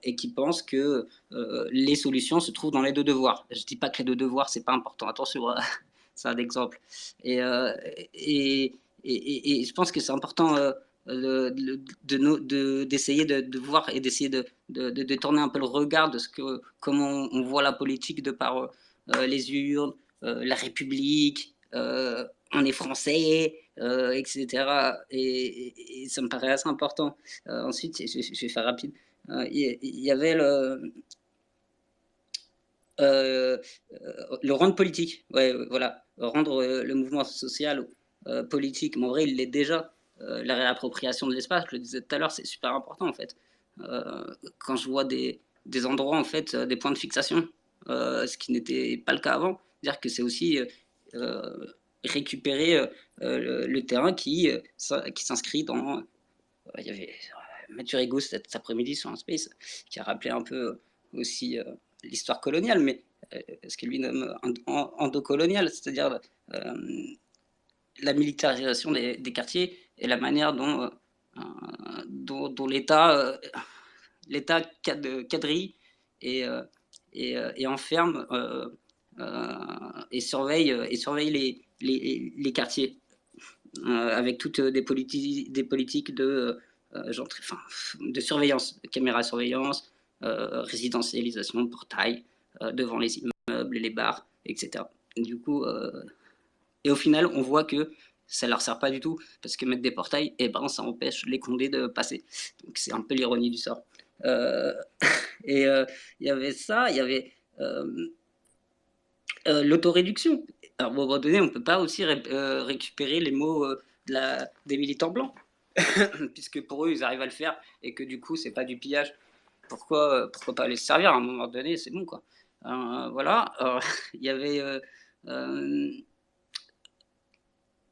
et qui pense que les solutions se trouvent dans les deux devoirs. Je dis pas que les deux devoirs, c'est pas important, attention, c'est un exemple. Et, et, et je pense que c'est important d'essayer de voir et d'essayer de tourner un peu le regard de comment on voit la politique de par les urnes, la République, on est français, etc. Et ça me paraît assez important. Ensuite, je vais faire rapide. Il y avait euh, le rendre politique, ouais, voilà, rendre le mouvement social politique, mais en vrai, il l'est déjà. La réappropriation de l'espace, je le disais tout à l'heure, c'est super important en fait. Quand je vois des endroits, en fait, des points de fixation, ce qui n'était pas le cas avant, dire que c'est aussi récupérer le terrain qui s'inscrit dans. Il y avait Mathieu Rigaud cet après-midi sur un space qui a rappelé un peu aussi l'histoire coloniale, mais ce qu'il lui nomme endocolonial, c'est-à-dire la militarisation des quartiers et la manière dont l'État quadrille et, et enferme et surveille les quartiers avec toutes des politiques enfin, de surveillance, de caméra surveillance, résidentialisation, portail devant les immeubles, les bars, etc. Du coup, et au final, on voit que ça leur sert pas du tout parce que mettre des portails, eh ben, ça empêche les condés de passer. Donc c'est un peu l'ironie du sort. Euh, et il y avait ça, il y avait l'autoréduction. À un moment donné, on ne peut pas aussi récupérer les mots des militants blancs, puisque pour eux, ils arrivent à le faire et que du coup, c'est pas du pillage. Pourquoi pas les servir à un moment donné, c'est bon quoi. Voilà, il y avait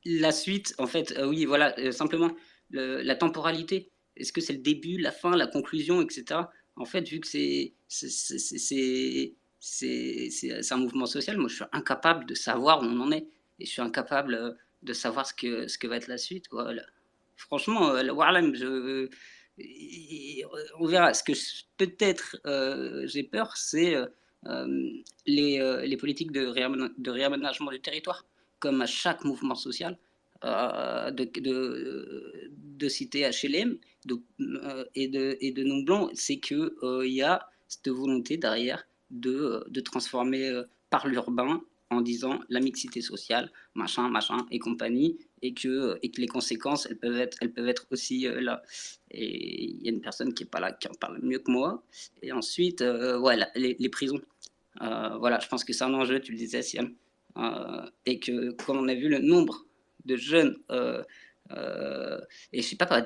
la suite, en fait, oui, voilà, simplement la temporalité. Est-ce que c'est le début, la fin, la conclusion, etc. En fait, vu que c'est un mouvement social, moi je suis incapable de savoir où on en est. Et je suis incapable de savoir ce que va être la suite. Quoi. Franchement, Warlam, on verra. Peut-être j'ai peur, c'est les politiques de réaménagement du territoire comme à chaque mouvement social, de citer HLM et de non-blanc, c'est qu'il y a cette volonté derrière de transformer par l'urbain en disant la mixité sociale, machin, machin et compagnie, et que les conséquences, elles peuvent être aussi là. Et il y a une personne qui n'est pas là, qui en parle mieux que moi. Et ensuite, voilà, les prisons. Voilà, je pense que c'est un enjeu, tu le disais, Siam. Et que quand on a vu le nombre de jeunes, et je sais pas,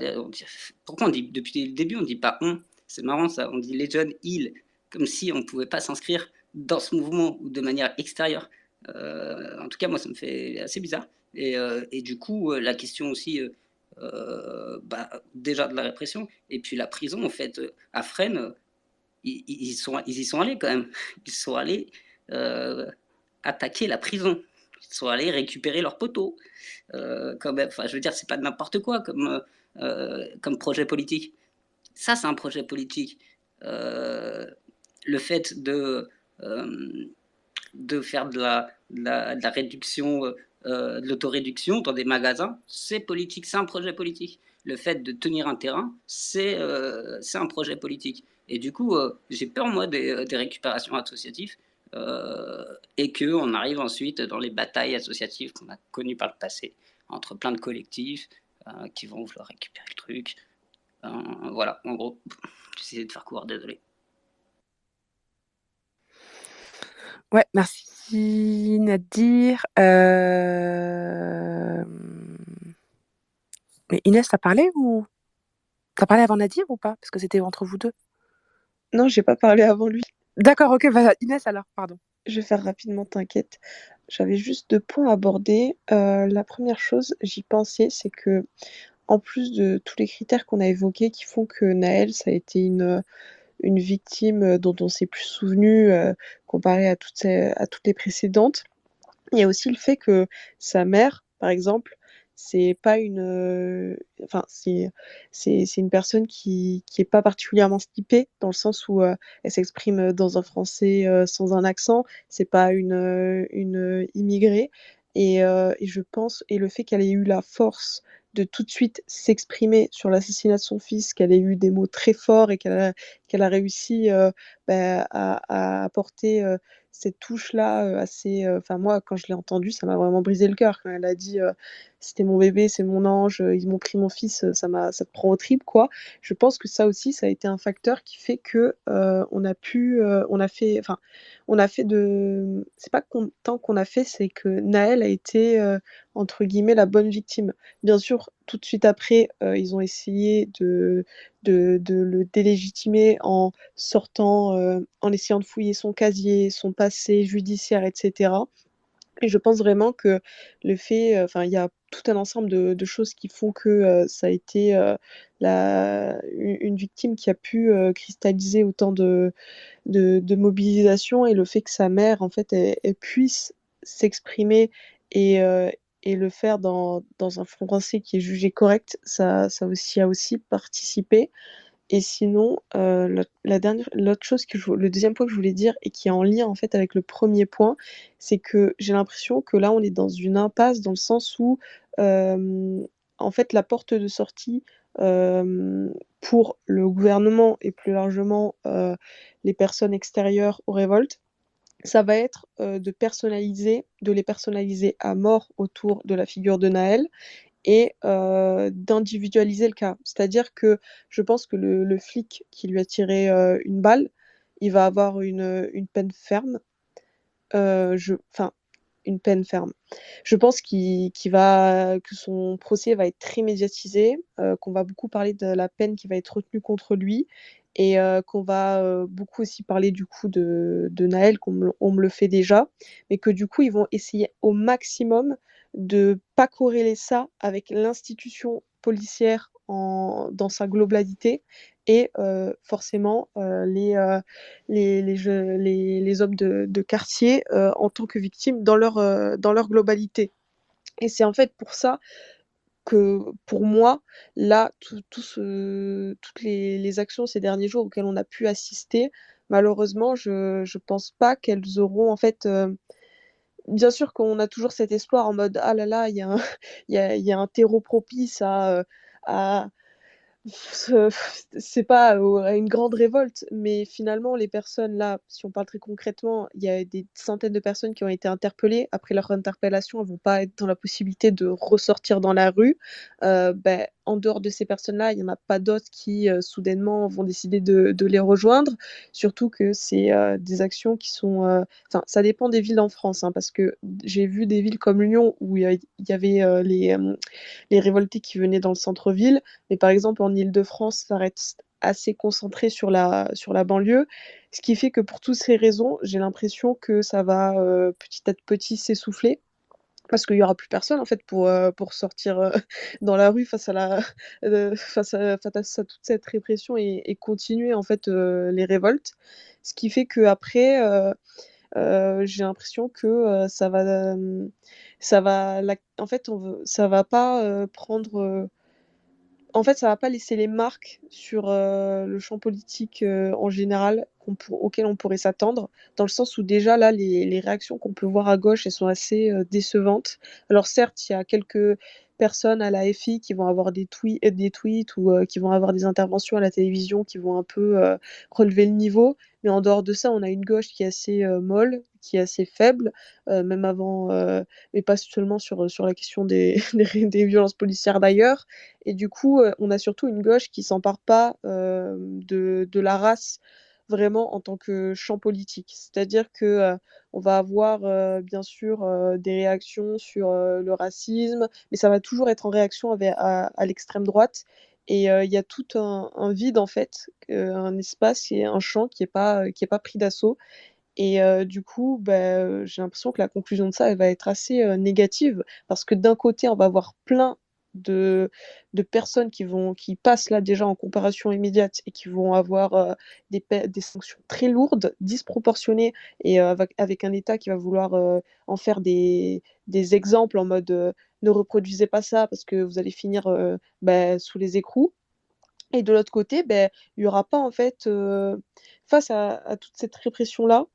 pourquoi on dit, depuis le début, on dit pas on, c'est marrant ça, on dit les jeunes, ils, comme si on ne pouvait pas s'inscrire dans ce mouvement ou de manière extérieure. En tout cas, moi, ça me fait assez bizarre. Et du coup, la question aussi, déjà de la répression, et puis la prison, en fait, à Fresnes, ils y sont allés quand même. Ils sont allés euh, attaquer la prison. Ils sont allés récupérer leurs poteaux. Quand même. Enfin, je veux dire, c'est pas n'importe quoi comme projet politique. Ça, c'est un projet politique. Euh, le fait euh, de faire de la réduction, de l'autoréduction dans des magasins, c'est politique, c'est un projet politique. Le fait de tenir un terrain, c'est un projet politique. Et du coup, j'ai peur, moi, des récupérations associatives et qu'on arrive ensuite dans les batailles associatives qu'on a connues par le passé, entre plein de collectifs qui vont vouloir récupérer le truc. Voilà, en gros, j'essaie de faire court, désolé. Ouais, merci Nadir. Mais Inès, t'as parlé ou t'as parlé avant Nadir ou pas? Parce que c'était entre vous deux. Non, j'ai pas parlé avant lui. D'accord, ok, bah, Inès alors, pardon. Je vais faire rapidement, t'inquiète. J'avais juste 2 points à aborder. La première chose, j'y pensais, c'est que en plus de tous les critères qu'on a évoqués qui font que Naël, ça a été une victime dont on s'est plus souvenu comparé à toutes les précédentes, il y a aussi le fait que sa mère, par exemple, c'est pas enfin, c'est une personne qui est pas particulièrement steepée, dans le sens où, elle s'exprime dans un français, sans un accent. C'est pas une immigrée et je pense et le fait qu'elle ait eu la force de tout de suite s'exprimer sur l'assassinat de son fils, qu'elle ait eu des mots très forts et qu'elle a réussi, à apporter, cette touche-là, assez, enfin moi quand je l'ai entendue, ça m'a vraiment brisé le cœur quand elle a dit, «C'était mon bébé, c'est mon ange, ils m'ont pris mon fils», ça te prend aux tripes quoi. Je pense que ça aussi, ça a été un facteur qui fait que, on a pu, on a fait de c'est pas qu'on tant qu'on a fait, c'est que Naël a été, entre guillemets «la bonne victime». Bien sûr, tout de suite après, ils ont essayé de le délégitimer en sortant, en essayant de fouiller son casier, son passé judiciaire et cetera et je pense vraiment que le fait, enfin, il y a tout un ensemble de choses qui font que, ça a été, la u une victime qui a pu, cristalliser autant de mobilisation et le fait que sa mère, en fait, elle puisse s'exprimer et heu et le faire dans un français qui est jugé correct, ça aussi a aussi participé et sinon, l'autre chose que le deuxième point que je voulais dire et qui est en lien, en fait, avec le premier point, c'est que j'ai l'impression que là, on est dans une impasse dans le sens où, hem, en fait, la porte de sortie, pour le gouvernement et plus largement, les personnes extérieures aux révoltes, ça va être, de les personnaliser à mort autour de la figure de Naël et d'individualiser le cas. C'est-à-dire que je pense que le flic qui lui a tiré, une balle, il va avoir une peine ferme, une peine ferme. Je pense que son procès va être très médiatisé, qu'on va beaucoup parler de la peine qui va être retenue contre lui et qu'on va, beaucoup aussi parler du coup de Naël, on me le fait déjà, mais que du coup, ils vont essayer au maximum de pas corréler ça avec l'institution policière dans sa globalité et forcément, les hommes de quartier, en tant que victimes dans leur globalité et c'est en fait pour ça que, pour moi, là, toutes les actions ces derniers jours auxquelles on a pu assister, malheureusement, je pense pas qu'elles auront en fait, bien sûr qu'on a toujours cet espoir en mode: «Ah là là, il y a un il y a un terreau propice à Ce c'est pas, à une grande révolte, mais finalement les personnes là, si on parle très concrètement, il y a des centaines de personnes qui ont été interpellées. Après leur interpellation, elles vont pas être dans la possibilité de ressortir dans la rue. En dehors de ces personnes-là, il y en a pas d'autres qui, soudainement vont décider de les rejoindre. Surtout que c'est, des actions qui sont, enfin ça dépend des villes en France, hein, parce que j'ai vu des villes comme Lyon où il y avait, les révoltés qui venaient dans le centre-ville mais par exemple, en Île-de-France, ça reste assez concentré sur la banlieue. Ce qui fait que pour toutes ces raisons, j'ai l'impression que ça va, petit à petit s'essouffler parce qu'il y aura plus personne en fait pour sortir, dans la rue face à face à toute cette répression et continuer en fait, les révoltes. Ce qui fait qu'après, j'ai l'impression que, ça va la en fait, ça va pas, en fait, ça va pas laisser les marques sur, le champ politique, en général auquel on pourrait s'attendre. Dans le sens où déjà là, les réactions qu'on peut voir à gauche, elles sont assez, décevantes. Alors certes, il y a quelques personnes à la FI qui vont avoir des tweets ou, qui vont avoir des interventions à la télévision qui vont un peu, relever le niveau. Mais en dehors de ça, on a une gauche qui est assez, molle, qui est assez faible, même avant, mais pas seulement sur la question des des violences policières d'ailleurs. Et du coup, on a surtout une gauche qui s'empare pas, de la race vraiment en tant que champ politique. C'est-à-dire que, on va avoir, bien sûr, des réactions sur, le racisme, mais ça va toujours être en réaction à l'extrême droite et il y a tout un vide en fait, un espace et un champ qui est pas pris d'assaut et du coup, j'ai l'impression que la conclusion de ça, elle va être assez, négative parce que d'un côté, on va avoir plein de, de personnes qui passent là déjà en comparution immédiate et qui vont avoir des sanctions très lourdes, disproportionnées, et avec un État qui va vouloir en faire des exemples en mode ne reproduisez pas ça parce que vous allez finir sous les écrous. Et de l'autre côté, ben, il y aura pas en fait, face à toute cette répression-là,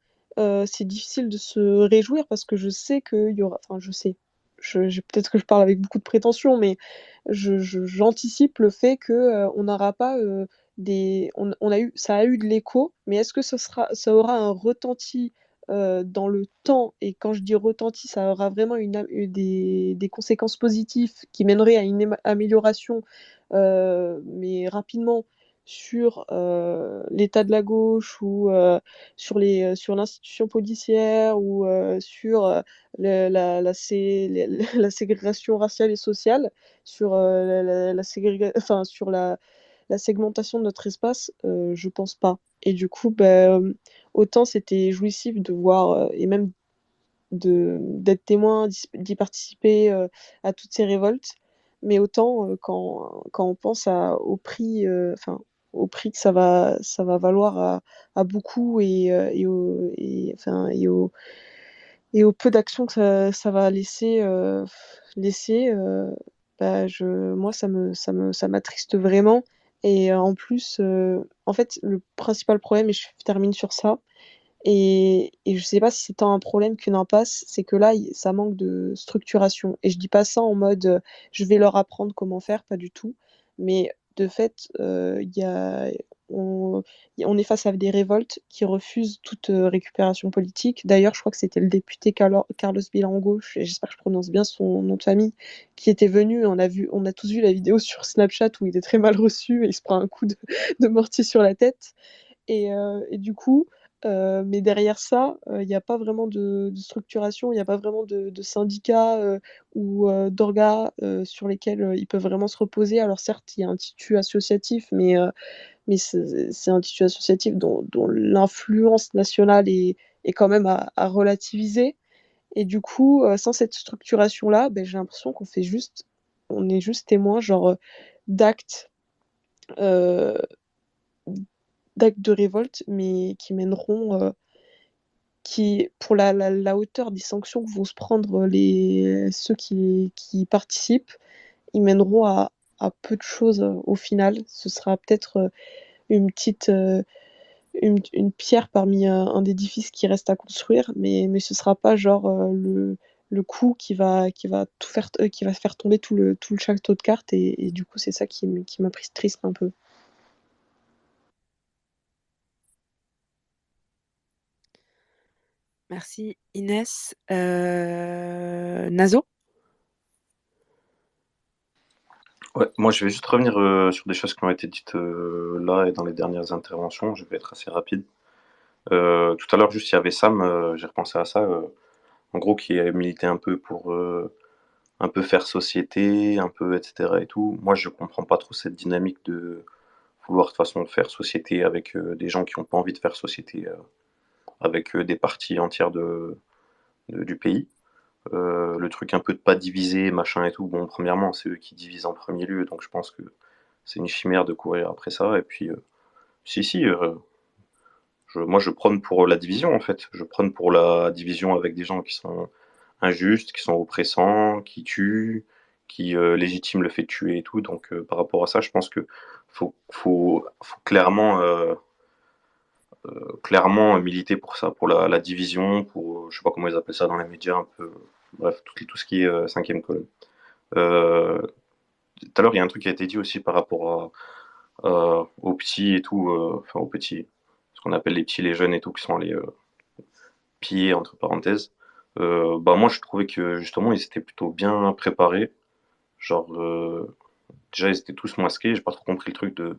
c'est difficile de se réjouir parce que je sais qu'il y aura, enfin je sais, peut-être que je parle avec beaucoup de prétention, mais j'anticipe le fait que on n'aura pas on a eu, ça a eu de l'écho, mais est-ce que ça aura un retenti dans le temps? Et quand je dis retenti, ça aura vraiment des conséquences positives qui mèneraient à une amélioration mais rapidement sur l'état de la gauche ou sur l'institution policière ou sur la ségrégation raciale et sociale, sur enfin, sur la segmentation de notre espace, je pense pas. Et du coup, autant c'était jouissif de voir et même d'être témoin, d'y participer à toutes ces révoltes. Mais autant quand on pense au prix, enfin, au prix que ça va valoir à beaucoup et au peu d'action que ça va laisser moi, ça m'attriste vraiment. Et en plus, en fait, le principal problème, et je termine sur ça, et je sais pas si c'est tant un problème qu'une impasse, c'est que là, ça manque de structuration. Et je dis pas ça en mode je vais leur apprendre comment faire, pas du tout. Mais de fait, on, on est face à des révoltes qui refusent toute récupération politique. D'ailleurs, je crois que c'était le député Carlos Bilango, j'espère que je prononce bien son nom de famille, qui était venu. On a tous vu la vidéo sur Snapchat où il est très mal reçu et il se prend un coup de mortier sur la tête. Et du coup, mais derrière ça, il n'y a pas vraiment de structuration, il n'y a pas vraiment de syndicats ou d'orgas sur lesquels ils peuvent vraiment se reposer. Alors certes, il y a un tissu associatif, mais c'est un tissu associatif dont l'influence nationale est quand même à relativiser. Et du coup, sans cette structuration-là, ben, j'ai l'impression on est juste témoin genre d'actes euh, d'actes de révolte, mais qui mèneront, pour la hauteur des sanctions que vont se prendre ceux qui y participent, ils mèneront à peu de choses au final. Ce sera peut-être une petite, une pierre parmi un édifice qui reste à construire, mais ce sera pas genre le coup qui va faire tomber tout le château de cartes, et du coup, c'est ça qui m'attriste un peu. Merci Inès. Nazo? Ouais, moi je vais juste revenir sur des choses qui ont été dites là et dans les dernières interventions. Je vais être assez rapide. Tout à l'heure, juste il y avait Sam, j'ai repensé à ça, en gros, qui a milité un peu pour un peu faire société, un peu etc. et tout. Moi, je comprends pas trop cette dynamique de vouloir de toute façon faire société avec des gens qui n'ont pas envie de faire société avec des parties entières du pays. Le truc un peu de pas diviser, machin et tout, bon, premièrement, c'est eux qui divisent en premier lieu, donc je pense que c'est une chimère de courir après ça. Et puis, si, moi je prône pour la division en fait. Je prône pour la division avec des gens qui sont injustes, qui sont oppressants, qui tuent, qui légitiment le fait de tuer et tout. Donc par rapport à ça, je pense que faut clairement militer pour ça, pour la division, pour je sais pas comment ils appellent ça dans les médias, un peu, bref, tout ce qui est cinquième colonne. Euh, Tout à l'heure, il y a un truc qui a été dit aussi par rapport aux petits et tout, enfin aux petits, ce qu'on appelle les petits, les jeunes et tout, qui sont allés piller, entre parenthèses. Bah moi, je trouvais que justement, ils étaient plutôt bien préparés. Genre, déjà, ils étaient tous masqués. J'ai pas trop compris le truc de,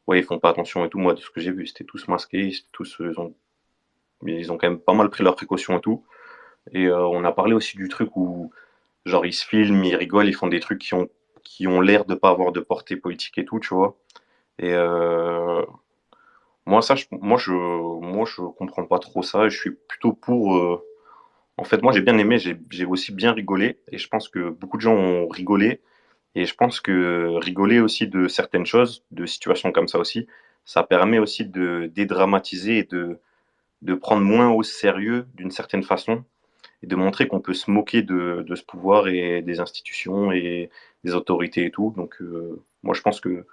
ouais, ils font pas attention et tout. Moi, de ce que j'ai vu, ils étaient tous masqués. Ils ont quand même pas mal pris leurs précautions et tout. Et on a parlé aussi du truc où, genre, ils se filment, ils rigolent, ils font des trucs qui ont l'air de pas avoir de portée politique et tout, tu vois. Et moi, je comprends pas trop ça. Je suis plutôt pour. En fait, moi, j'ai bien aimé, j'ai aussi bien rigolé. Et je pense que beaucoup de gens ont rigolé. Et je pense que rigoler aussi de certaines choses, de situations comme ça aussi, ça permet aussi de dédramatiser et de prendre moins au sérieux d'une certaine façon et de montrer qu'on peut se moquer de ce pouvoir et des institutions et des autorités et tout. Donc, moi, je pense que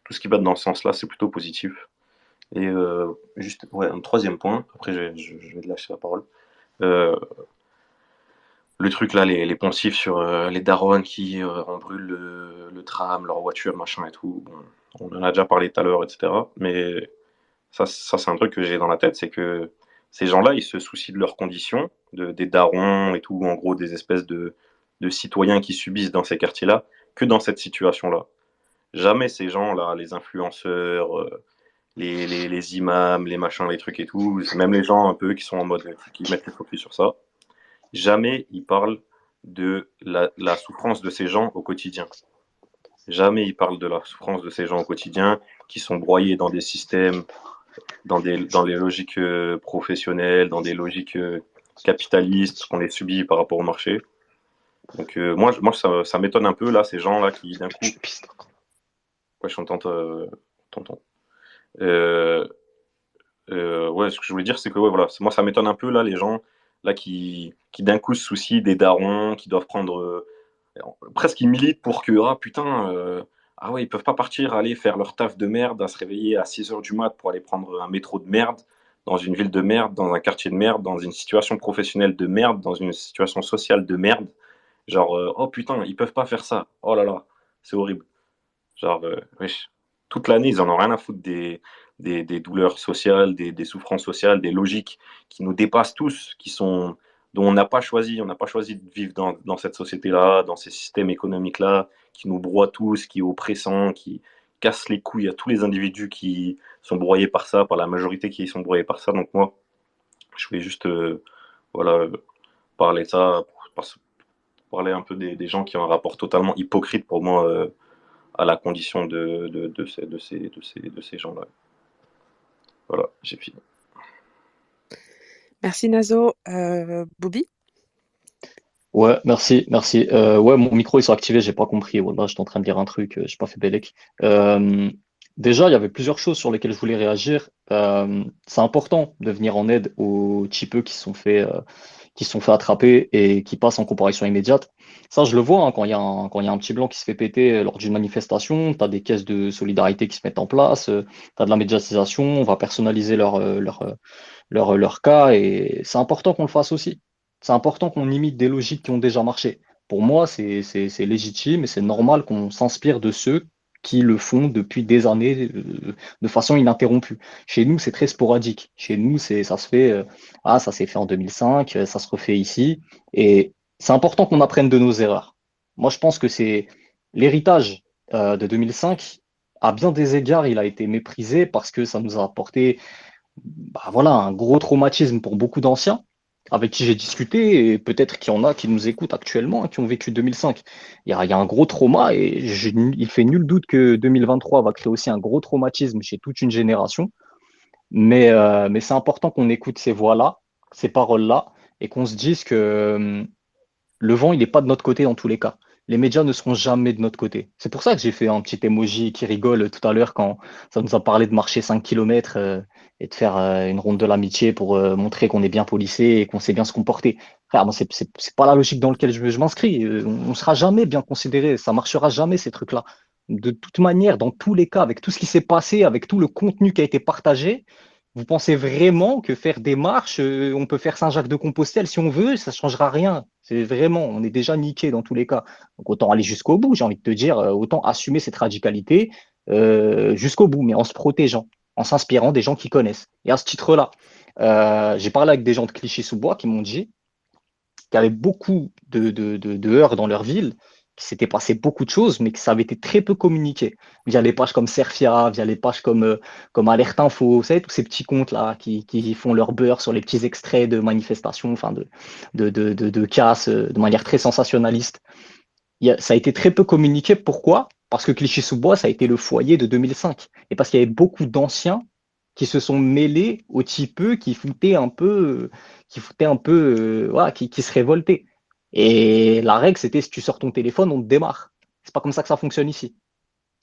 tout ce qui va dans ce sens-là, c'est plutôt positif. Et juste, ouais, un troisième point, après je vais te lâcher la parole. Euh, le truc là, les poncifs sur les darons qui on brûle le tram, leur voiture, machin et tout. Bon, on en a déjà parlé tout à l'heure, etc. Mais ça c'est un truc que j'ai dans la tête, c'est que ces gens-là, ils se soucient de leurs conditions, des darons et tout, en gros des espèces de citoyens qui subissent dans ces quartiers-là, que dans cette situation-là. Jamais ces gens-là, les influenceurs, les imams, les machins, les trucs et tout, même les gens un peu qui sont en mode, qui mettent le focus sur ça, jamais ils parlent de la souffrance de ces gens au quotidien. Jamais ils parlent de la souffrance de ces gens au quotidien, qui sont broyés dans des systèmes, dans les logiques professionnelles, dans des logiques capitalistes, qu'on les subit par rapport au marché. Donc moi ça m'étonne un peu, là, ces gens-là qui, d'un coup... Ouais, je t'entends. Ouais, ce que je voulais dire, c'est que ouais, voilà, moi ça m'étonne un peu là, les gens là qui d'un coup se soucient des darons, qui doivent prendre presque ils militent pour que ah putain ah ouais, ils peuvent pas partir aller faire leur taf de merde, à se réveiller à 6 heures du mat pour aller prendre un métro de merde dans une ville de merde, dans un quartier de merde, dans une situation professionnelle de merde, dans une situation sociale de merde. Genre oh putain, ils peuvent pas faire ça. Oh là là, c'est horrible. Genre, wesh, toute l'année, ils en ont rien à foutre des douleurs sociales, des souffrances sociales, des logiques qui nous dépassent tous, dont on n'a pas choisi de vivre dans cette société-là, dans ces systèmes économiques-là, qui nous broient tous, qui est oppressant, qui casse les couilles à tous les individus qui sont broyés par ça, par la majorité qui sont broyés par ça. Donc moi, je voulais juste voilà, parler de ça, parler un peu des gens qui ont un rapport totalement hypocrite pour moi à la condition de ces gens-là. Voilà, j'ai fini. Merci Nazo. Bobby? Ouais, merci. Ouais, mon micro, ils sont activés, j'ai pas compris. Voilà, j'étais en train de dire un truc, j'ai pas fait bellec. Déjà, il y avait plusieurs choses sur lesquelles je voulais réagir. C'est important de venir en aide aux typeux qui se sont fait attraper et qui passent en comparution immédiate. Ça, je le vois, hein, quand il y a un petit blanc qui se fait péter lors d'une manifestation, tu as des caisses de solidarité qui se mettent en place, tu as de la médiatisation, on va personnaliser leur cas et c'est important qu'on le fasse aussi. C'est important qu'on imite des logiques qui ont déjà marché. Pour moi, c'est légitime et c'est normal qu'on s'inspire de ceux qui le font depuis des années de façon ininterrompue. Chez nous, c'est très sporadique. Chez nous, ça se fait, ça s'est fait en 2005, ça se refait ici. Et c'est important qu'on apprenne de nos erreurs. Moi, je pense que c'est l'héritage de 2005. À bien des égards, il a été méprisé parce que ça nous a apporté voilà, un gros traumatisme pour beaucoup d'anciens avec qui j'ai discuté, et peut-être qu'il y en a qui nous écoutent actuellement, hein, qui ont vécu 2005. Il y a un gros trauma et il fait nul doute que 2023 va créer aussi un gros traumatisme chez toute une génération. Mais c'est important qu'on écoute ces voix-là, ces paroles-là, et qu'on se dise que le vent, il n'est pas de notre côté dans tous les cas. Les médias ne seront jamais de notre côté. C'est pour ça que j'ai fait un petit emoji qui rigole tout à l'heure quand ça nous a parlé de marcher 5 kilomètres et de faire une ronde de l'amitié pour montrer qu'on est bien policé et qu'on sait bien se comporter. Frère, moi, c'est pas la logique dans laquelle je m'inscris. On ne sera jamais bien considéré. Ça marchera jamais, ces trucs-là. De toute manière, dans tous les cas, avec tout ce qui s'est passé, avec tout le contenu qui a été partagé, vous pensez vraiment que faire des marches, on peut faire Saint-Jacques-de-Compostelle si on veut, ça ne changera rien. C'est vraiment, on est déjà niqué dans tous les cas. Donc autant aller jusqu'au bout, j'ai envie de te dire, autant assumer cette radicalité jusqu'au bout, mais en se protégeant, en s'inspirant des gens qui connaissent. Et à ce titre-là, j'ai parlé avec des gens de Clichy-sous-Bois qui m'ont dit qu'il y avait beaucoup de heurts dans leur ville, qu'il s'était passé beaucoup de choses, mais que ça avait été très peu communiqué via les pages comme Serfia, via les pages comme Alerte Info, vous savez, tous ces petits comptes là qui font leur beurre sur les petits extraits de manifestations, enfin de casse de manière très sensationnaliste. Ça a été très peu communiqué. Pourquoi? Parce que Clichy-sous-Bois, ça a été le foyer de 2005. Et parce qu'il y avait beaucoup d'anciens qui se sont mêlés aux typeux voilà, qui se révoltaient. Et la règle, c'était si tu sors ton téléphone, on te démarre. C'est pas comme ça que ça fonctionne ici.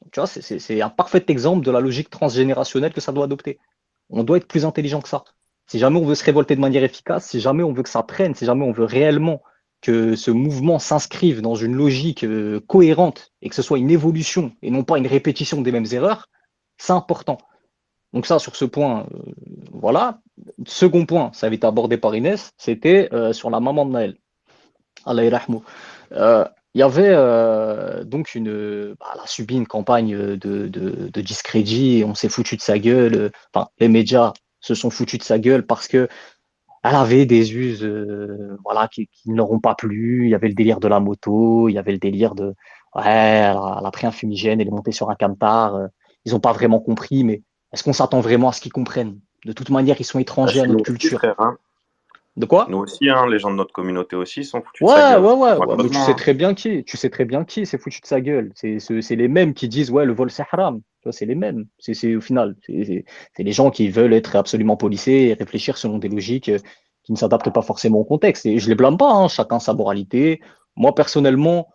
Donc, tu vois, c'est un parfait exemple de la logique transgénérationnelle que ça doit adopter. On doit être plus intelligent que ça. Si jamais on veut se révolter de manière efficace, si jamais on veut que ça prenne, si jamais on veut réellement que ce mouvement s'inscrive dans une logique cohérente et que ce soit une évolution et non pas une répétition des mêmes erreurs, c'est important. Donc ça, sur ce point, voilà. Second point, ça avait été abordé par Inès, c'était sur la maman de Naël. Allah yarahmou. Il y avait donc elle a subi une campagne de discrédit et on s'est foutu de sa gueule. Enfin, les médias se sont foutus de sa gueule parce que elle avait des us voilà, qui ne leur ont pas plu. Il y avait le délire de la moto, il y avait le délire de ouais, elle a pris un fumigène, elle est montée sur un camtar. Ils n'ont pas vraiment compris, mais est-ce qu'on s'attend vraiment à ce qu'ils comprennent? De toute manière, ils sont Bah, étrangers à c'est nous notre aussi, culture. frère, hein. De quoi? Nous aussi, hein, les gens de notre communauté aussi sont foutus de sa Ouais, gueule. ouais, ouais, ouais, mais tu Malheureusement, sais hein. très bien qui, tu sais très bien qui s'est foutu de sa gueule. C'est les mêmes qui disent, ouais, le vol c'est haram. Tu vois, c'est les mêmes. Au final, c'est les gens qui veulent être absolument policés et réfléchir selon des logiques qui ne s'adaptent pas forcément au contexte. Et je les blâme pas, hein, chacun sa moralité. Moi, personnellement,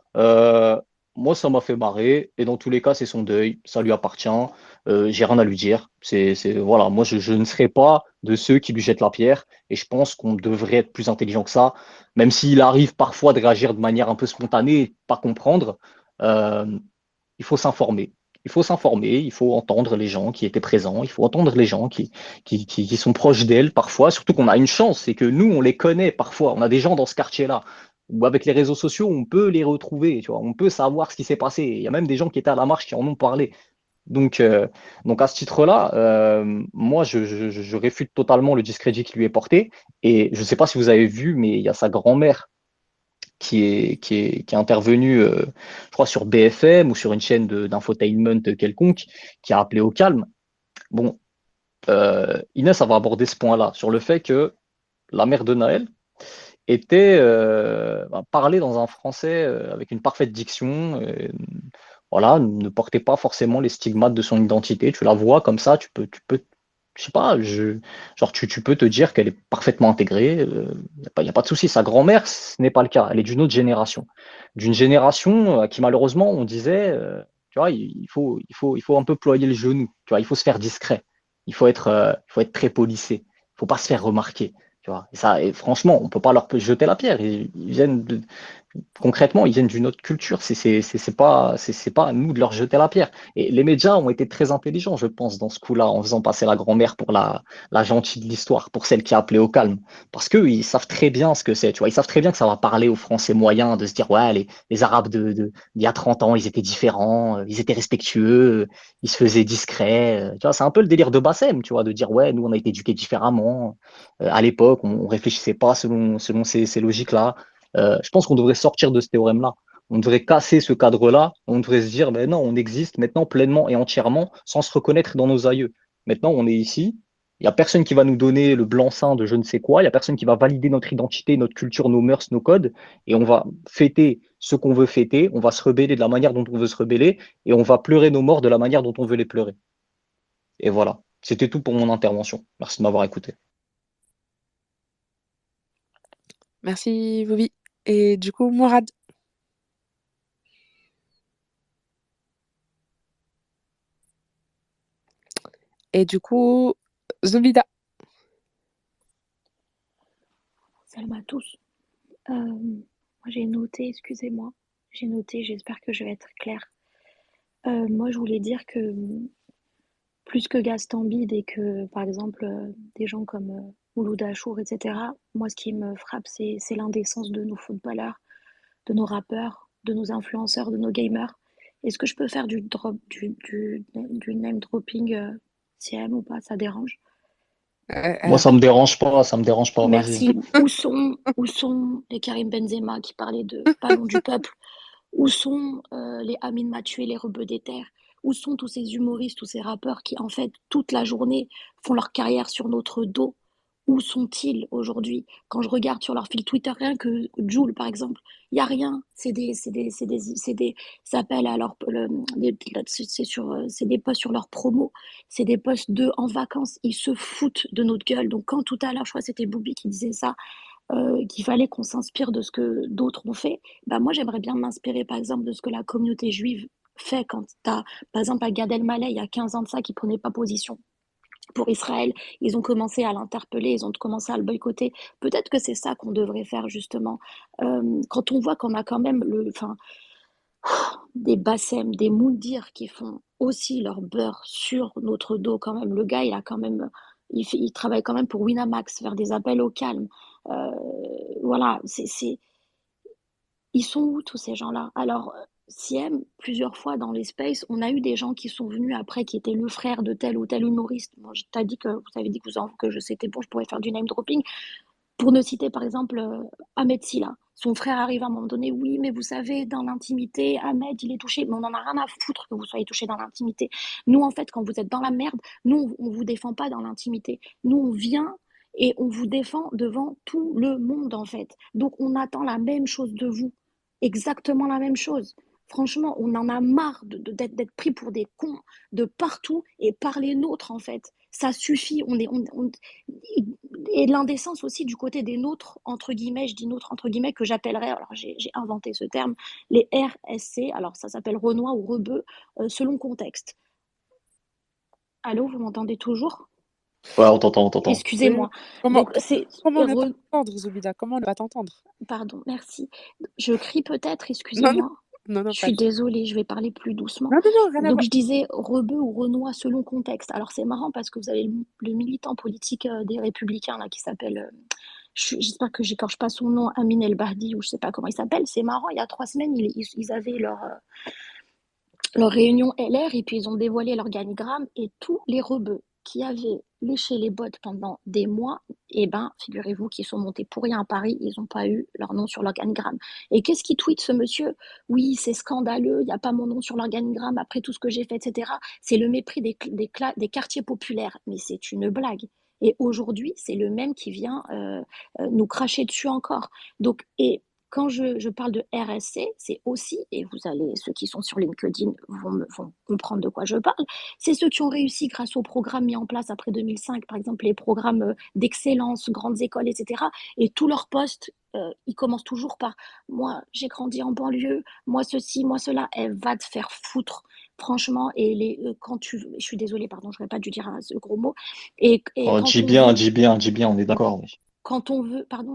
moi, ça m'a fait marrer. Et dans tous les cas, c'est son deuil. Ça lui appartient. J'ai rien à lui dire. Voilà, moi, je ne serai pas de ceux qui lui jettent la pierre. Et je pense qu'on devrait être plus intelligent que ça, même s'il arrive parfois de réagir de manière un peu spontanée et de pas comprendre, euh, il faut s'informer. Il faut s'informer, il faut entendre les gens qui étaient présents, il faut entendre les gens qui sont proches d'elle parfois, surtout qu'on a une chance, c'est que nous, on les connaît parfois. On a des gens dans ce quartier-là, où avec les réseaux sociaux, on peut les retrouver, tu vois, on peut savoir ce qui s'est passé. Il y a même des gens qui étaient à la marche qui en ont parlé. Donc, euh, donc à ce titre-là, moi, je réfute totalement le discrédit qui lui est porté. Et je ne sais pas si vous avez vu, mais il y a sa grand-mère qui est intervenue, je crois, sur BFM ou sur une chaîne d'infotainment quelconque, qui a appelé au calme. Bon, Inès, ça va aborder ce point-là, sur le fait que la mère de Naël était parlait dans un français avec une parfaite diction. Voilà, ne portait pas forcément les stigmates de son identité. Tu la vois comme ça, je sais pas, genre tu peux te dire qu'elle est parfaitement intégrée. Y a pas de souci. Sa grand-mère, ce n'est pas le cas. Elle est d'une génération à qui malheureusement on disait, tu vois, il faut un peu ployer le genou. Tu vois, il faut se faire discret. Il faut être très policé. Il faut pas se faire remarquer. Tu vois, et ça, et franchement, on peut pas leur jeter la pierre. Ils viennent concrètement, ils viennent d'une autre culture. C'est pas à nous de leur jeter la pierre. Et les médias ont été très intelligents, je pense, dans ce coup-là, en faisant passer la grand-mère pour la gentille de l'histoire, pour celle qui a appelé au calme. Parce qu'eux, ils savent très bien ce que c'est. Tu vois, ils savent très bien que ça va parler aux Français moyens de se dire, ouais, les Arabes d'il y a 30 ans, ils étaient différents, ils étaient respectueux, ils se faisaient discrets. Tu vois, c'est un peu le délire de Bassem, tu vois, de dire, ouais, nous, on a été éduqués différemment. À l'époque, on réfléchissait pas selon ces logiques-là. Je pense qu'on devrait sortir de ce théorème-là. On devrait casser ce cadre-là. On devrait se dire, ben non, on existe maintenant pleinement et entièrement sans se reconnaître dans nos aïeux. Maintenant, on est ici. Il n'y a personne qui va nous donner le blanc-seing de je ne sais quoi. Il n'y a personne qui va valider notre identité, notre culture, nos mœurs, nos codes. Et on va fêter ce qu'on veut fêter. On va se rebeller de la manière dont on veut se rebeller. Et on va pleurer nos morts de la manière dont on veut les pleurer. Et voilà. C'était tout pour mon intervention. Merci de m'avoir écouté. Merci, Bobby. Et du coup, Mourad. Et du coup, Zubida. Salut à tous. Moi, j'ai noté, excusez-moi, j'ai noté, j'espère que je vais être claire. Moi, je voulais dire que plus que Gaston Bide et que, par exemple, des gens comme Mouloud Achour, etc., moi, ce qui me frappe, c'est l'indécence de nos footballeurs, de nos rappeurs, de nos influenceurs, de nos gamers. Est-ce que je peux faire du name dropping CM ou pas? Ça dérange? Moi, ça me dérange pas, vas-y. Merci. Où sont les Karim Benzema qui parlaient de ballon du peuple? Où sont les Amin Mathieu, les Rebeux des Terres? Où sont tous ces humoristes, tous ces rappeurs qui, en fait, toute la journée font leur carrière sur notre dos? Où sont-ils aujourd'hui? Quand je regarde sur leur fil Twitter, rien que Joule, par exemple, il n'y a rien. Ça appelle à leur, c'est des posts sur leur promo, c'est des posts de en vacances. Ils se foutent de notre gueule. Donc, quand tout à l'heure, je crois que c'était Boubi qui disait ça, qu'il fallait qu'on s'inspire de ce que d'autres ont fait. Bah, moi, j'aimerais bien m'inspirer, par exemple, de ce que la communauté juive fait quand tu as, par exemple, à Gad Elmaleh, il y a 15 ans de ça, qui prenait pas position pour Israël. Ils ont commencé à l'interpeller, ils ont commencé à le boycotter. Peut-être que c'est ça qu'on devrait faire, justement. Quand on voit qu'on a quand même des Bassem, des Moundir qui font aussi leur beurre sur notre dos quand même. Le gars, il a quand même, il travaille quand même pour Winamax, faire des appels au calme. Voilà, ils sont où tous ces gens-là? Alors, Siem, plusieurs fois dans les spaces, on a eu des gens qui sont venus après, qui étaient le frère de tel ou tel humoriste. Moi, je t'ai dit que vous avez dit que, c'était bon, je pourrais faire du name dropping. Pour ne citer par exemple Ahmed Silla. Son frère arrive à un moment donné, oui, mais vous savez, dans l'intimité, Ahmed, il est touché. Mais on n'en a rien à foutre que vous soyez touché dans l'intimité. Nous, en fait, quand vous êtes dans la merde, nous, on ne vous défend pas dans l'intimité. Nous, on vient et on vous défend devant tout le monde, en fait. Donc, on attend la même chose de vous. Exactement la même chose. Franchement, on en a marre d'être pris pour des cons de partout et par les nôtres, en fait. Ça suffit. Et l'indécence aussi du côté des nôtres, entre guillemets, je dis nôtres, entre guillemets, que j'appellerais, alors j'ai inventé ce terme, les RSC, alors ça s'appelle Renois ou Rebeu, selon contexte. Allô, vous m'entendez toujours? Ouais, on t'entend, on t'entend. Oui. Excusez-moi. Comment, Donc, c'est. comment ne pas t'entendre, Zoubida? Comment ne pas t'entendre? Pardon, merci. Je crie peut-être, Non, non, excusez-moi. non, Je pas suis du tout. désolée, je vais parler plus doucement. Non, non, non, rien à Donc voir. je disais rebeu ou renois selon contexte. Alors c'est marrant parce que vous avez le militant politique des Républicains là qui s'appelle, j'espère que j'écorche pas son nom, Amin El Bahdi ou je sais pas comment il s'appelle. C'est marrant, il y a 3 semaines ils avaient leur réunion LR et puis ils ont dévoilé l'organigramme et tous les rebeux qui avaient léché les bottes pendant des mois, eh ben, figurez-vous qu'ils sont montés pour rien à Paris, ils n'ont pas eu leur nom sur l'organigramme. Et qu'est-ce qu'il tweet ce monsieur? Oui, c'est scandaleux, il n'y a pas mon nom sur l'organigramme après tout ce que j'ai fait, etc. C'est le mépris des quartiers populaires, mais c'est une blague. Et aujourd'hui, c'est le même qui vient nous cracher dessus encore. Donc, et quand je parle de RSC, c'est aussi, et ceux qui sont sur LinkedIn vont comprendre de quoi je parle, c'est ceux qui ont réussi grâce aux programmes mis en place après 2005, par exemple les programmes d'excellence, grandes écoles, etc. Et tous leurs postes, ils commencent toujours par moi, j'ai grandi en banlieue, moi ceci, moi cela. Elle va te faire foutre, franchement. Et je suis désolée, pardon, je n'aurais pas dû dire ce gros mot. Et Oh, quand dis on bien, veut, dis bien, dis bien, on est d'accord. Oui. quand on veut, pardon.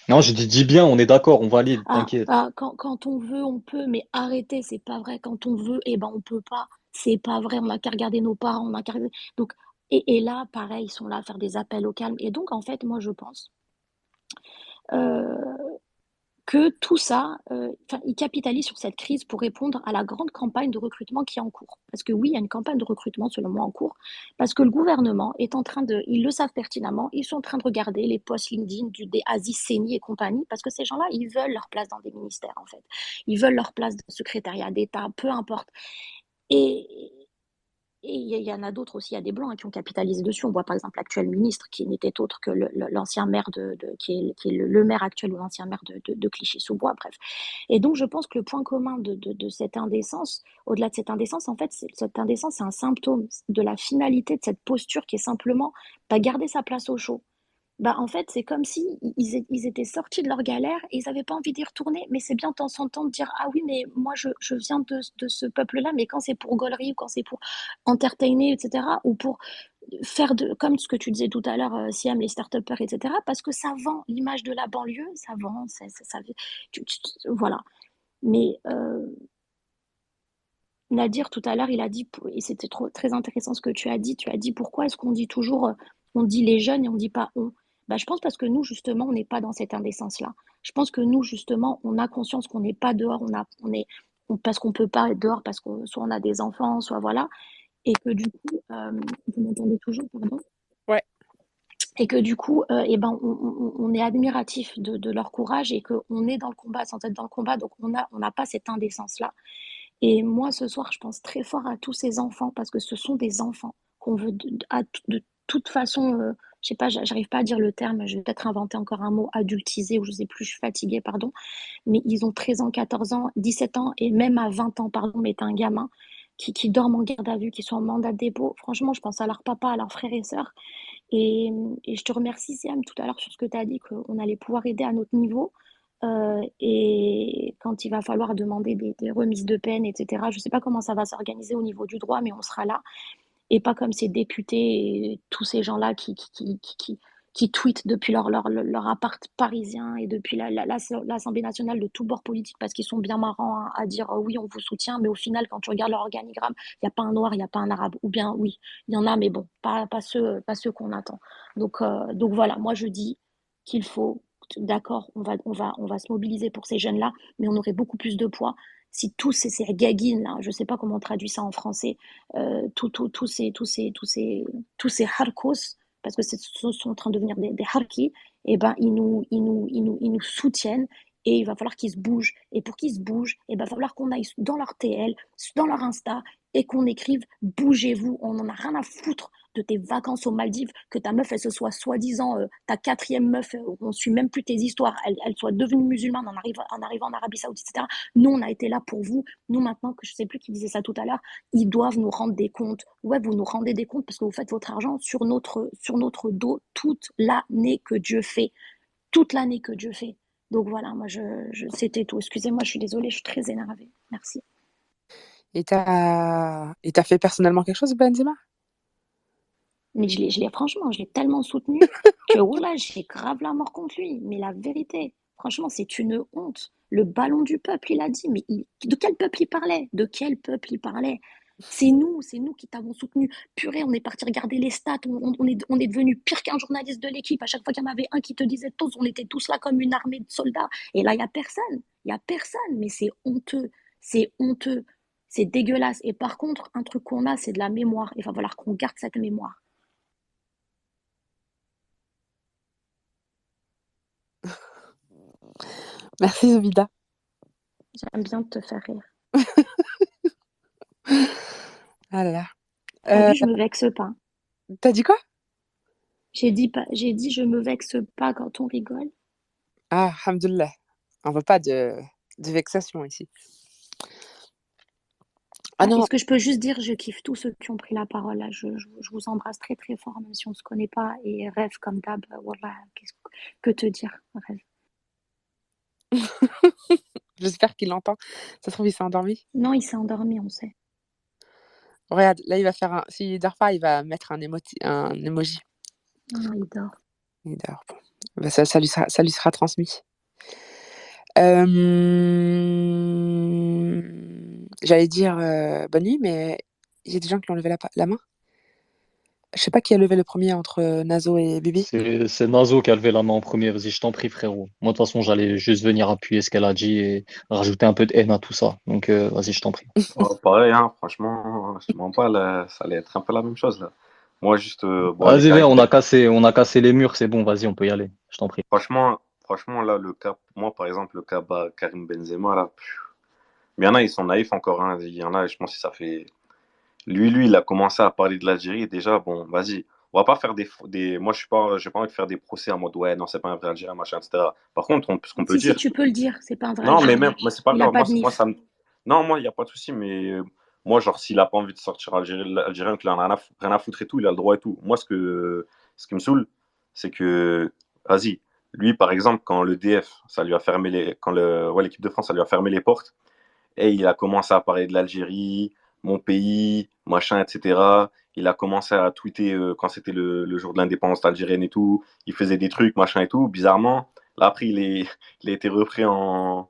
Non, je dis bien, on est d'accord, on valide, t'inquiète. Quand on veut, on peut, mais arrêtez, c'est pas vrai. Quand on veut, eh ben on peut pas. C'est pas vrai. On n'a qu'à regarder nos parents, on n'a qu'à regarder. Donc, et là, pareil, ils sont là à faire des appels au calme. Et donc, en fait, moi, je pense euh, que tout ça, ils capitalisent sur cette crise pour répondre à la grande campagne de recrutement qui est en cours. Parce que oui, il y a une campagne de recrutement, selon moi, en cours, parce que le gouvernement est en train ils le savent pertinemment, ils sont en train de regarder les posts LinkedIn des Aziz Seni et compagnie, parce que ces gens-là, ils veulent leur place dans des ministères, en fait. Ils veulent leur place dans le secrétariat d'État, peu importe. Et, et il y en a d'autres aussi, il y a des Blancs qui ont capitalisé dessus. On voit par exemple l'actuel ministre qui n'était autre que l'ancien maire qui est le maire actuel ou l'ancien maire de Clichy-sous-Bois, bref. Et donc je pense que le point commun de cette indécence, au-delà de cette indécence, en fait, cette indécence, c'est un symptôme de la finalité de cette posture qui est simplement garder sa place au chaud. Bah, en fait, c'est comme si ils étaient sortis de leur galère et ils n'avaient pas envie d'y retourner. Mais c'est bien de temps en temps de dire, ah oui, mais moi, je viens de ce peuple-là, mais quand c'est pour gaulerie ou quand c'est pour entertainer, etc., ou pour faire comme ce que tu disais tout à l'heure, Siam, les start-upers, etc., parce que ça vend l'image de la banlieue, ça vend, voilà. Mais Nadir, tout à l'heure, il a dit, et c'était très intéressant ce que tu as dit pourquoi est-ce qu'on dit toujours, on dit les jeunes et on dit pas on? Bah, je pense parce que nous, justement, on n'est pas dans cette indécence-là. Je pense que nous, justement, on a conscience qu'on n'est pas dehors, parce qu'on peut pas être dehors, parce que soit on a des enfants, soit voilà, et que du coup, vous m'entendez toujours, pardon? Ouais. Et que du coup, eh ben, on est admiratif de leur courage et qu'on est dans le combat sans être dans le combat, donc on n'a pas cette indécence-là. Et moi, ce soir, je pense très fort à tous ces enfants parce que ce sont des enfants qu'on veut de toute façon, je sais pas, j'arrive pas à dire le terme, je vais peut-être inventer encore un mot, adultiser ou je sais plus, je suis fatiguée, pardon, mais ils ont 13 ans, 14 ans, 17 ans et même à 20 ans, pardon, mais t'es un gamin qui dorment en garde à vue, qui sont en mandat de dépôt. Franchement, je pense à leur papa, à leurs frères et sœurs Et, et je te remercie, Siam, tout à l'heure sur ce que tu as dit, qu'on allait pouvoir aider à notre niveau. Et quand il va falloir demander des remises de peine, etc., je ne sais pas comment ça va s'organiser au niveau du droit, mais on sera là. Et pas comme ces députés et tous ces gens-là qui tweetent depuis leur appart parisien et depuis l'Assemblée nationale de tous bords politiques parce qu'ils sont bien marrants à dire oui, on vous soutient, mais au final, quand tu regardes leur organigramme, il n'y a pas un noir, il n'y a pas un arabe. Ou bien oui, il y en a, mais bon, pas ceux qu'on attend. Donc voilà, moi je dis qu'il faut, d'accord, on va se mobiliser pour ces jeunes-là, mais on aurait beaucoup plus de poids si tous ces gaguines là, je ne sais pas comment on traduit ça en français, tous ces harkos, parce que ce sont en train de devenir des harkis, et ben ils nous soutiennent et il va falloir qu'ils se bougent. Et pour qu'ils se bougent, il va falloir qu'on aille dans leur TL, dans leur Insta et qu'on écrive bougez-vous. On n'en a rien à foutre de tes vacances aux Maldives, que ta meuf, elle se soit soi-disant ta quatrième meuf, on ne suit même plus tes histoires, elle soit devenue musulmane en arrivant en Arabie Saoudite, etc. Nous, on a été là pour vous. Nous, maintenant, que je ne sais plus qui disait ça tout à l'heure, ils doivent nous rendre des comptes. Ouais, vous nous rendez des comptes parce que vous faites votre argent sur notre dos toute l'année que Dieu fait. Toute l'année que Dieu fait. Donc voilà, moi, c'était tout. Excusez-moi, je suis désolée, je suis très énervée. Merci. Et t'as fait personnellement quelque chose, Benzema? Mais franchement, je l'ai tellement soutenu que voilà, j'ai grave la mort contre lui. Mais la vérité, franchement, c'est une honte. Le ballon du peuple, il a dit. Mais de quel peuple il parlait? De quel peuple il parlait? C'est nous qui t'avons soutenu. Purée, on est parti regarder les stats. On est devenu pire qu'un journaliste de l'équipe. À chaque fois qu'il y en avait un qui te disait tous, on était tous là comme une armée de soldats. Et là, il n'y a personne. Il n'y a personne. Mais c'est honteux. C'est honteux. C'est dégueulasse. Et par contre, un truc qu'on a, c'est de la mémoire. Il va falloir qu'on garde cette mémoire. Merci, Zobida. J'aime bien te faire rire. Ah là là. T'as vu, je me vexe pas. T'as dit quoi? J'ai dit je me vexe pas quand on rigole. Ah, alhamdoulilah. On veut pas de vexation ici. Ah non, Est-ce que je peux juste dire, je kiffe tous ceux qui ont pris la parole là. Je vous embrasse très très fort, même si on se connaît pas. Et rêve comme d'hab, voilà, que te dire, rêve. j'espère qu'il l'entend. Ça se trouve, il s'est endormi. Non, il s'est endormi, on sait. Regarde, là, il va faire un. S'il dort pas, il va mettre un emoji. Non, il dort. Il dort. Bon. Bah, ça lui sera transmis. J'allais dire bonne nuit, mais il y a des gens qui ont levé la main. Je sais pas qui a levé le premier entre Nazo et Bibi. C'est Nazo qui a levé la main en premier. Vas-y, je t'en prie, frérot. Moi, de toute façon, j'allais juste venir appuyer ce qu'elle a dit et rajouter un peu de haine à tout ça. Donc, vas-y, je t'en prie. Pareil, hein, franchement, je te mens pas, là, ça allait être un peu la même chose, là. Moi, juste, bon, les Vas-y, cas, viens, on a cassé les murs, c'est bon, vas-y, on peut y aller. Je t'en prie. franchement, là, le cas, moi, par exemple, le cas Karim Benzema, là, mais il y en a, ils sont naïfs encore, hein. Il y en a, je pense que ça fait. Lui, il a commencé à parler de l'Algérie, et déjà, bon, vas-y. On va pas faire moi, j'ai pas envie de faire des procès en mode, ouais, non, c'est pas un vrai Algérien, machin, etc. Par contre, ce qu'on peut Si, dire. tu peux le dire, c'est pas un vrai Non, mais Algérien. même, moi, c'est pas Il a grave. pas de Moi, nif. ça me. Non, moi, il n'y a pas de souci, mais moi, genre, s'il a pas envie de sortir algérien, qu'il en a rien à foutre et tout, il a le droit et tout. Moi, ce qui me saoule, c'est que, vas-y, lui, par exemple, quand le DF, ça lui a fermé l'équipe de France, ça lui a fermé les portes, et il a commencé à parler de l'Algérie, mon pays, machin, etc. Il a commencé à tweeter quand c'était le jour de l'indépendance algérienne et tout. Il faisait des trucs, machin et tout. Bizarrement, là, après, il a été repris en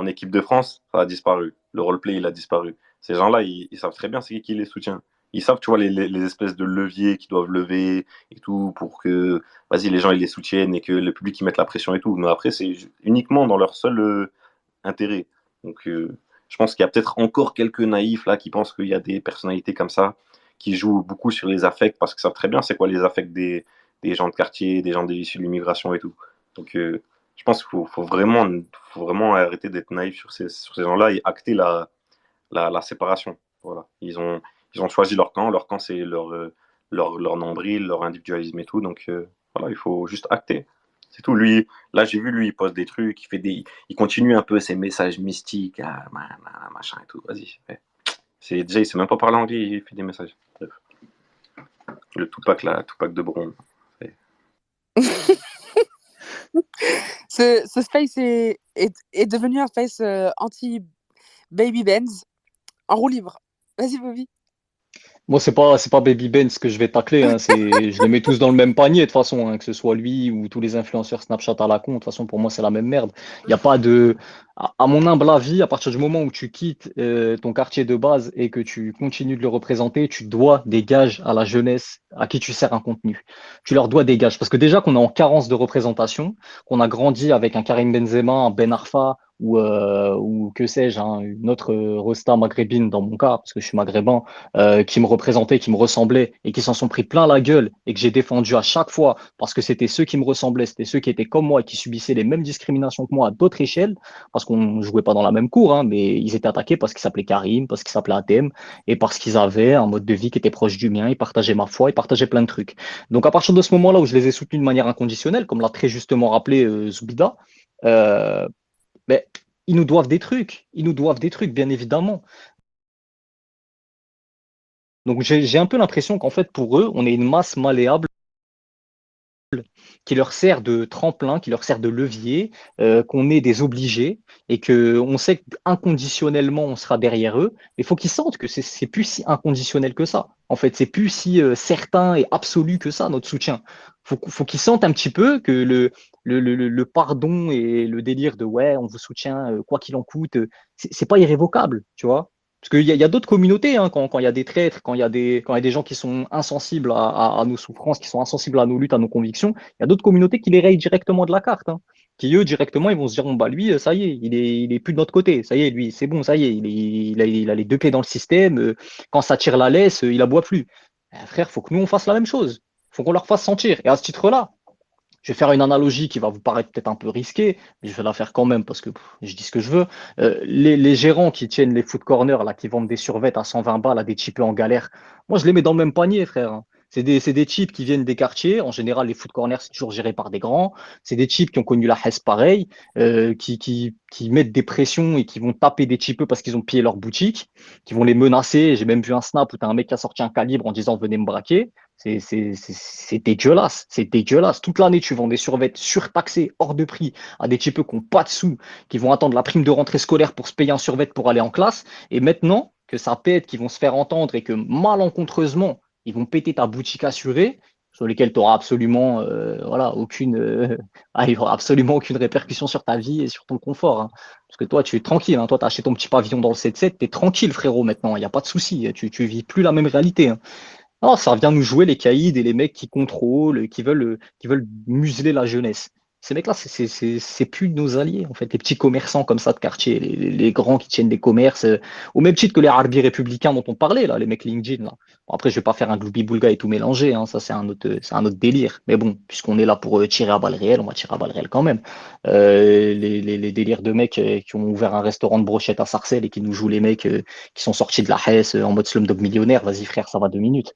équipe de France. Ça a disparu. Le roleplay, il a disparu. Ces gens-là, ils savent très bien c'est qui les soutient. Ils savent, tu vois, les espèces de leviers qu'ils doivent lever et tout pour que, vas-y, les gens, ils les soutiennent et que le public, ils mettent la pression et tout. Mais après, c'est uniquement dans leur seul intérêt. Donc, je pense qu'il y a peut-être encore quelques naïfs là qui pensent qu'il y a des personnalités comme ça qui jouent beaucoup sur les affects parce qu'ils savent très bien c'est quoi les affects des gens de quartier, des gens issus de l'immigration et tout. Donc, je pense qu'il faut vraiment arrêter d'être naïf sur ces gens-là et acter la séparation. Voilà. Ils ont choisi leur camp. Leur camp, c'est leur nombril, leur individualisme et tout. Donc, voilà, il faut juste acter. C'est tout. Lui, là, j'ai vu, lui, il poste des trucs, il continue un peu ses messages mystiques, machin et tout. Vas-y. Ouais. Déjà, il sait même pas parler anglais, il fait des messages. Bref. Le Tupac, là, Tupac de Bron. Ce face est devenu un face anti-Baby Benz en roue libre. Vas-y, Bobby. Moi, c'est pas Baby Benz que je vais tacler, hein, je les mets tous dans le même panier, de toute façon, hein, que ce soit lui ou tous les influenceurs Snapchat à la con. De toute façon, pour moi, c'est la même merde. Il y a pas de, à mon humble avis, à partir du moment où tu quittes ton quartier de base et que tu continues de le représenter, tu dois des gages à la jeunesse à qui tu sers un contenu. Tu leur dois des gages. Parce que déjà qu'on est en carence de représentation, qu'on a grandi avec un Karim Benzema, un Ben Arfa, ou que sais-je, hein, une autre Rosta maghrébine dans mon cas, parce que je suis maghrébin, qui me représentaient, qui me ressemblaient et qui s'en sont pris plein la gueule et que j'ai défendu à chaque fois parce que c'était ceux qui me ressemblaient, c'était ceux qui étaient comme moi et qui subissaient les mêmes discriminations que moi à d'autres échelles, parce qu'on jouait pas dans la même cour, hein, mais ils étaient attaqués parce qu'ils s'appelaient Karim, parce qu'ils s'appelaient Atem et parce qu'ils avaient un mode de vie qui était proche du mien, ils partageaient ma foi, ils partageaient plein de trucs. Donc à partir de ce moment-là où je les ai soutenus de manière inconditionnelle, comme l'a très justement rappelé Zoubida, euh, ben, ils nous doivent des trucs, bien évidemment. Donc j'ai un peu l'impression qu'en fait pour eux, on est une masse malléable qui leur sert de tremplin, qui leur sert de levier, qu'on est des obligés et que on sait qu'inconditionnellement on sera derrière eux. Il faut qu'ils sentent que c'est plus si inconditionnel que ça. En fait, c'est plus si certain et absolu que ça notre soutien. Faut qu'ils sentent un petit peu que le pardon et le délire de ouais on vous soutient quoi qu'il en coûte, c'est pas irrévocable, tu vois. Parce qu'il y a d'autres communautés, hein, quand il y a des traîtres, quand il y a des gens qui sont insensibles à nos souffrances, qui sont insensibles à nos luttes, à nos convictions, il y a d'autres communautés qui les rayent directement de la carte, hein, qui eux, directement, ils vont se dire, bon, bah lui, ça y est, il est plus de notre côté, ça y est, lui, c'est bon, ça y est, il a les deux pieds dans le système, quand ça tire la laisse, il aboie plus. Frère, faut que nous, on fasse la même chose. Faut qu'on leur fasse sentir. Et à ce titre-là, je vais faire une analogie qui va vous paraître peut-être un peu risquée, mais je vais la faire quand même parce que je dis ce que je veux. Les gérants qui tiennent les food corners, là, qui vendent des survêtements à 120 balles à des types en galère, moi je les mets dans le même panier, frère, hein. C'est des types qui viennent des quartiers. En général, les food corners, c'est toujours géré par des grands. C'est des types qui ont connu la Hesse pareil, qui mettent des pressions et qui vont taper des types parce qu'ils ont pillé leur boutique, qui vont les menacer. J'ai même vu un snap où tu as un mec qui a sorti un calibre en disant venez me braquer. C'est dégueulasse, c'est dégueulasse. Toute l'année, tu vends des survêtements surtaxés, hors de prix, à des types qui n'ont pas de sous, qui vont attendre la prime de rentrée scolaire pour se payer un survêtement pour aller en classe. Et maintenant que ça pète, qu'ils vont se faire entendre et que malencontreusement, ils vont péter ta boutique assurée, sur lesquelles tu n'auras absolument, voilà, il y aura absolument aucune répercussion sur ta vie et sur ton confort, hein. Parce que toi, tu es tranquille, hein. Toi, tu as acheté ton petit pavillon dans le 7-7, tu es tranquille, frérot, maintenant. Il n'y a pas de souci. Tu vis plus la même réalité, hein. Non, ça revient nous jouer les caïds et les mecs qui contrôlent, qui veulent museler la jeunesse. Ces mecs-là, c'est plus nos alliés, en fait. Les petits commerçants comme ça de quartier, les grands qui tiennent des commerces, au même titre que les Arabes républicains dont on parlait, là, les mecs LinkedIn, là. Bon, après, je vais pas faire un gloubi-boulga et tout mélanger, hein, ça, c'est un autre délire. Mais bon, puisqu'on est là pour tirer à balles réelles, on va tirer à balles réelles quand même. Les délires de mecs qui ont ouvert un restaurant de brochettes à Sarcelles et qui nous jouent les mecs qui sont sortis de la Hesse en mode Slumdog Millionnaire, vas-y frère, ça va 2 minutes.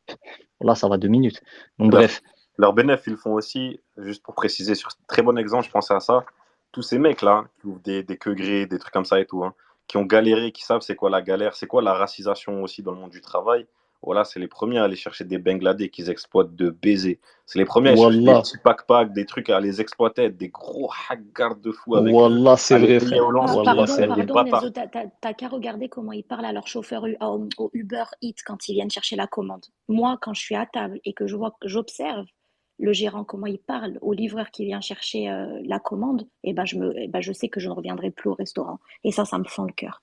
Là, ça va 2 minutes. Donc Leur, bref, leur bénéfice, ils le font aussi, juste pour préciser, sur très bon exemple, je pensais à ça. Tous ces mecs-là, qui ouvrent des queugrés, des trucs comme ça et tout, hein, qui ont galéré, qui savent c'est quoi la galère, c'est quoi la racisation aussi dans le monde du travail. Voilà, c'est les premiers à aller chercher des Bangladais qu'ils exploitent de baiser. C'est les premiers à aller chercher des Wallah, petits pack des trucs à les exploiter, des gros hagards de fou avec eux, Wallah, c'est à les vrai, payer frère. au Wallah, lance-pierre, c'est Pardon, vrai. des pardon, bâtards. Nemzo, t'as qu'à regarder comment ils parlent à leur chauffeur au Uber Eats quand ils viennent chercher la commande. Moi, quand je suis à table et que je vois, que j'observe le gérant, comment il parle au livreur qui vient chercher la commande, je sais que je ne reviendrai plus au restaurant. Et ça me fend le cœur.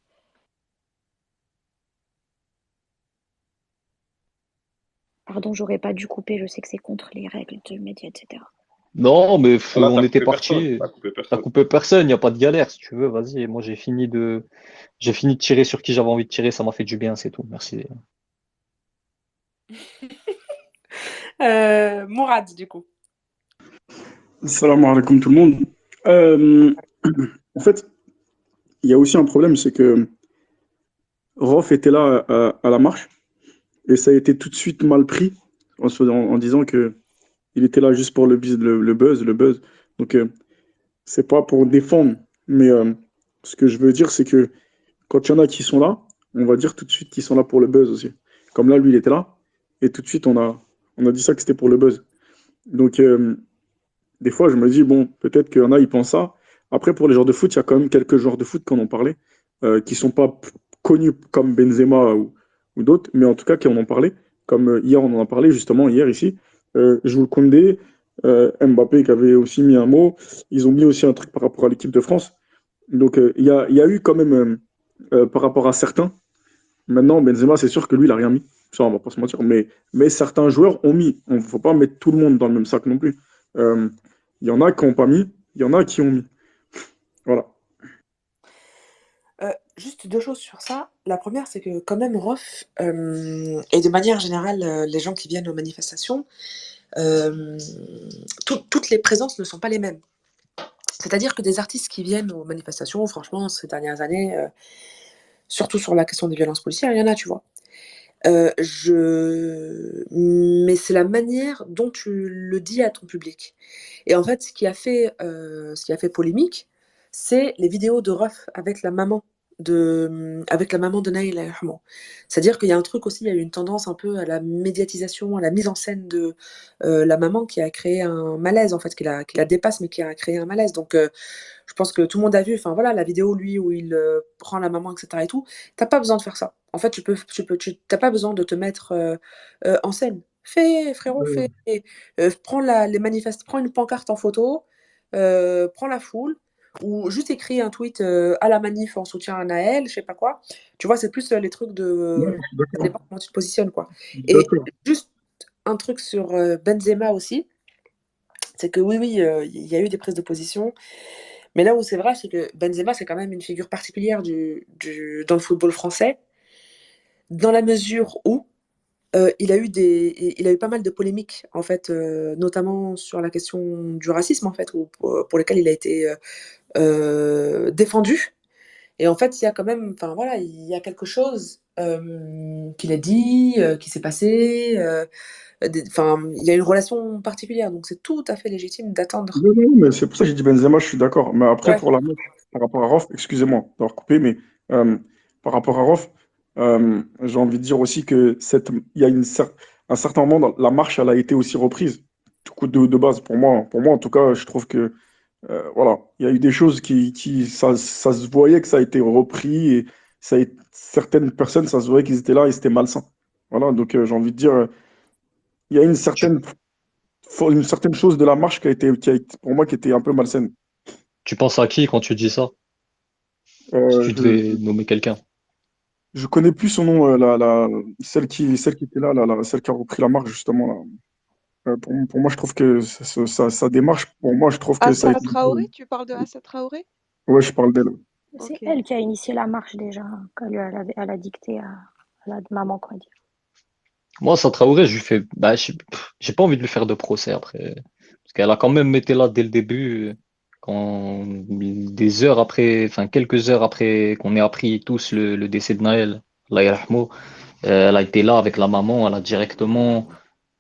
Pardon, j'aurais pas dû couper, je sais que c'est contre les règles de médias, etc. Non, mais Voilà, on t'as était coupé personne. parti. T'as coupé T'as personne. coupé personne, il n'y a pas de galère, si tu veux, vas-y. Moi, j'ai fini de tirer sur qui j'avais envie de tirer, ça m'a fait du bien, c'est tout. Merci. Mourad, du coup. Salam alaikum tout le monde. Euh, En fait, il y a aussi un problème, c'est que Rof était là à la marche et ça a été tout de suite mal pris en disant que il était là juste pour le buzz, le buzz. Donc, c'est pas pour défendre, mais ce que je veux dire, c'est que quand il y en a qui sont là, on va dire tout de suite qu'ils sont là pour le buzz aussi. Comme là, lui, il était là et tout de suite, On a dit ça que c'était pour le buzz. Donc, des fois, je me dis, bon, peut-être qu'il y en a, ils pensent ça. Après, pour les joueurs de foot, il y a quand même quelques joueurs de foot qui en ont parlé, qui sont pas connus comme Benzema ou d'autres, mais en tout cas qui en ont parlé. Comme hier, on en a parlé justement, hier ici. Jules Koundé, Mbappé qui avait aussi mis un mot. Ils ont mis aussi un truc par rapport à l'équipe de France. Donc, il y a eu quand même, par rapport à certains, maintenant, Benzema, c'est sûr que lui, il n'a rien mis. Ça, on va pas se mentir. Mais certains joueurs ont mis. Il ne faut pas mettre tout le monde dans le même sac non plus. Il y en a qui n'ont pas mis, il y en a qui ont mis. Voilà. Juste deux choses sur ça. La première, c'est que quand même, Rof, et de manière générale, les gens qui viennent aux manifestations, toutes les présences ne sont pas les mêmes. C'est-à-dire que des artistes qui viennent aux manifestations, franchement, ces dernières années, surtout sur la question des violences policières, il y en a, tu vois. Mais c'est la manière dont tu le dis à ton public. Et en fait, ce qui a fait polémique, c'est les vidéos de Rof avec la maman de Naïl alayhi rahma. C'est-à-dire qu'il y a un truc aussi, il y a eu une tendance un peu à la médiatisation, à la mise en scène de la maman qui a créé un malaise, en fait, qui la dépasse, mais qui a créé un malaise. Donc, je pense que tout le monde a vu, enfin voilà, la vidéo, lui, où il prend la maman, etc. et tout. T'as pas besoin de faire ça. En fait, t'as pas besoin de te mettre en scène. Fais, frérot, fais. Prends une pancarte en photo, prends la foule, ou juste écris un tweet à la manif en soutien à Naël, je sais pas quoi. Tu vois, c'est plus les trucs Ouais, de. je suis Ça d'accord. dépend comment tu te positionnes, quoi. Je suis Et d'accord. juste un truc sur Benzema aussi, c'est que oui, il y a eu des prises de position. Mais là où c'est vrai, c'est que Benzema, c'est quand même une figure particulière dans le football français, dans la mesure où il a eu pas mal de polémiques, en fait, notamment sur la question du racisme, en fait, pour lequel il a été défendu. Et en fait, il y a quand même, enfin voilà, il y a quelque chose qu'il a dit, qui s'est passé. Enfin, il y a une relation particulière, donc c'est tout à fait légitime d'attendre. Non, non, mais c'est pour ça que j'ai dit Benzema, je suis d'accord. Mais après, Ouais. pour la match, par rapport à Rof, excusez-moi d'avoir coupé, mais euh, par rapport à Rof, j'ai envie de dire aussi que il y a un certain moment, la marche, elle a été aussi reprise. Du coup, de base, pour moi, en tout cas, je trouve que voilà, il y a eu des choses ça se voyait que ça a été repris et certaines personnes, ça se voyait qu'ils étaient là et c'était malsain. Voilà, donc j'ai envie de dire, il y a Tu, une certaine chose de la marche pour moi, qui était un peu malsaine. tu penses à qui quand tu dis ça? Si Euh, tu je, devais nommer quelqu'un. je connais plus son nom, celle qui était là, celle qui a repris la marche justement là. Pour moi, je trouve que sa démarche, pour moi, je trouve que ça a Assa été. Traoré, tu parles de Assa Traoré? Ouais, je parle d'elle. C'est Ok. elle qui a initié la marche déjà, quand elle a dicté à la maman quoi dire. Moi, ça Traoré, je lui fais, bah, j'ai pas envie de lui faire de procès après. Parce qu'elle a quand même été là dès le début, quand, des heures après, enfin, quelques heures après qu'on ait appris tous le décès de Naël, Allah yarhamou, elle a été là avec la maman, elle a directement,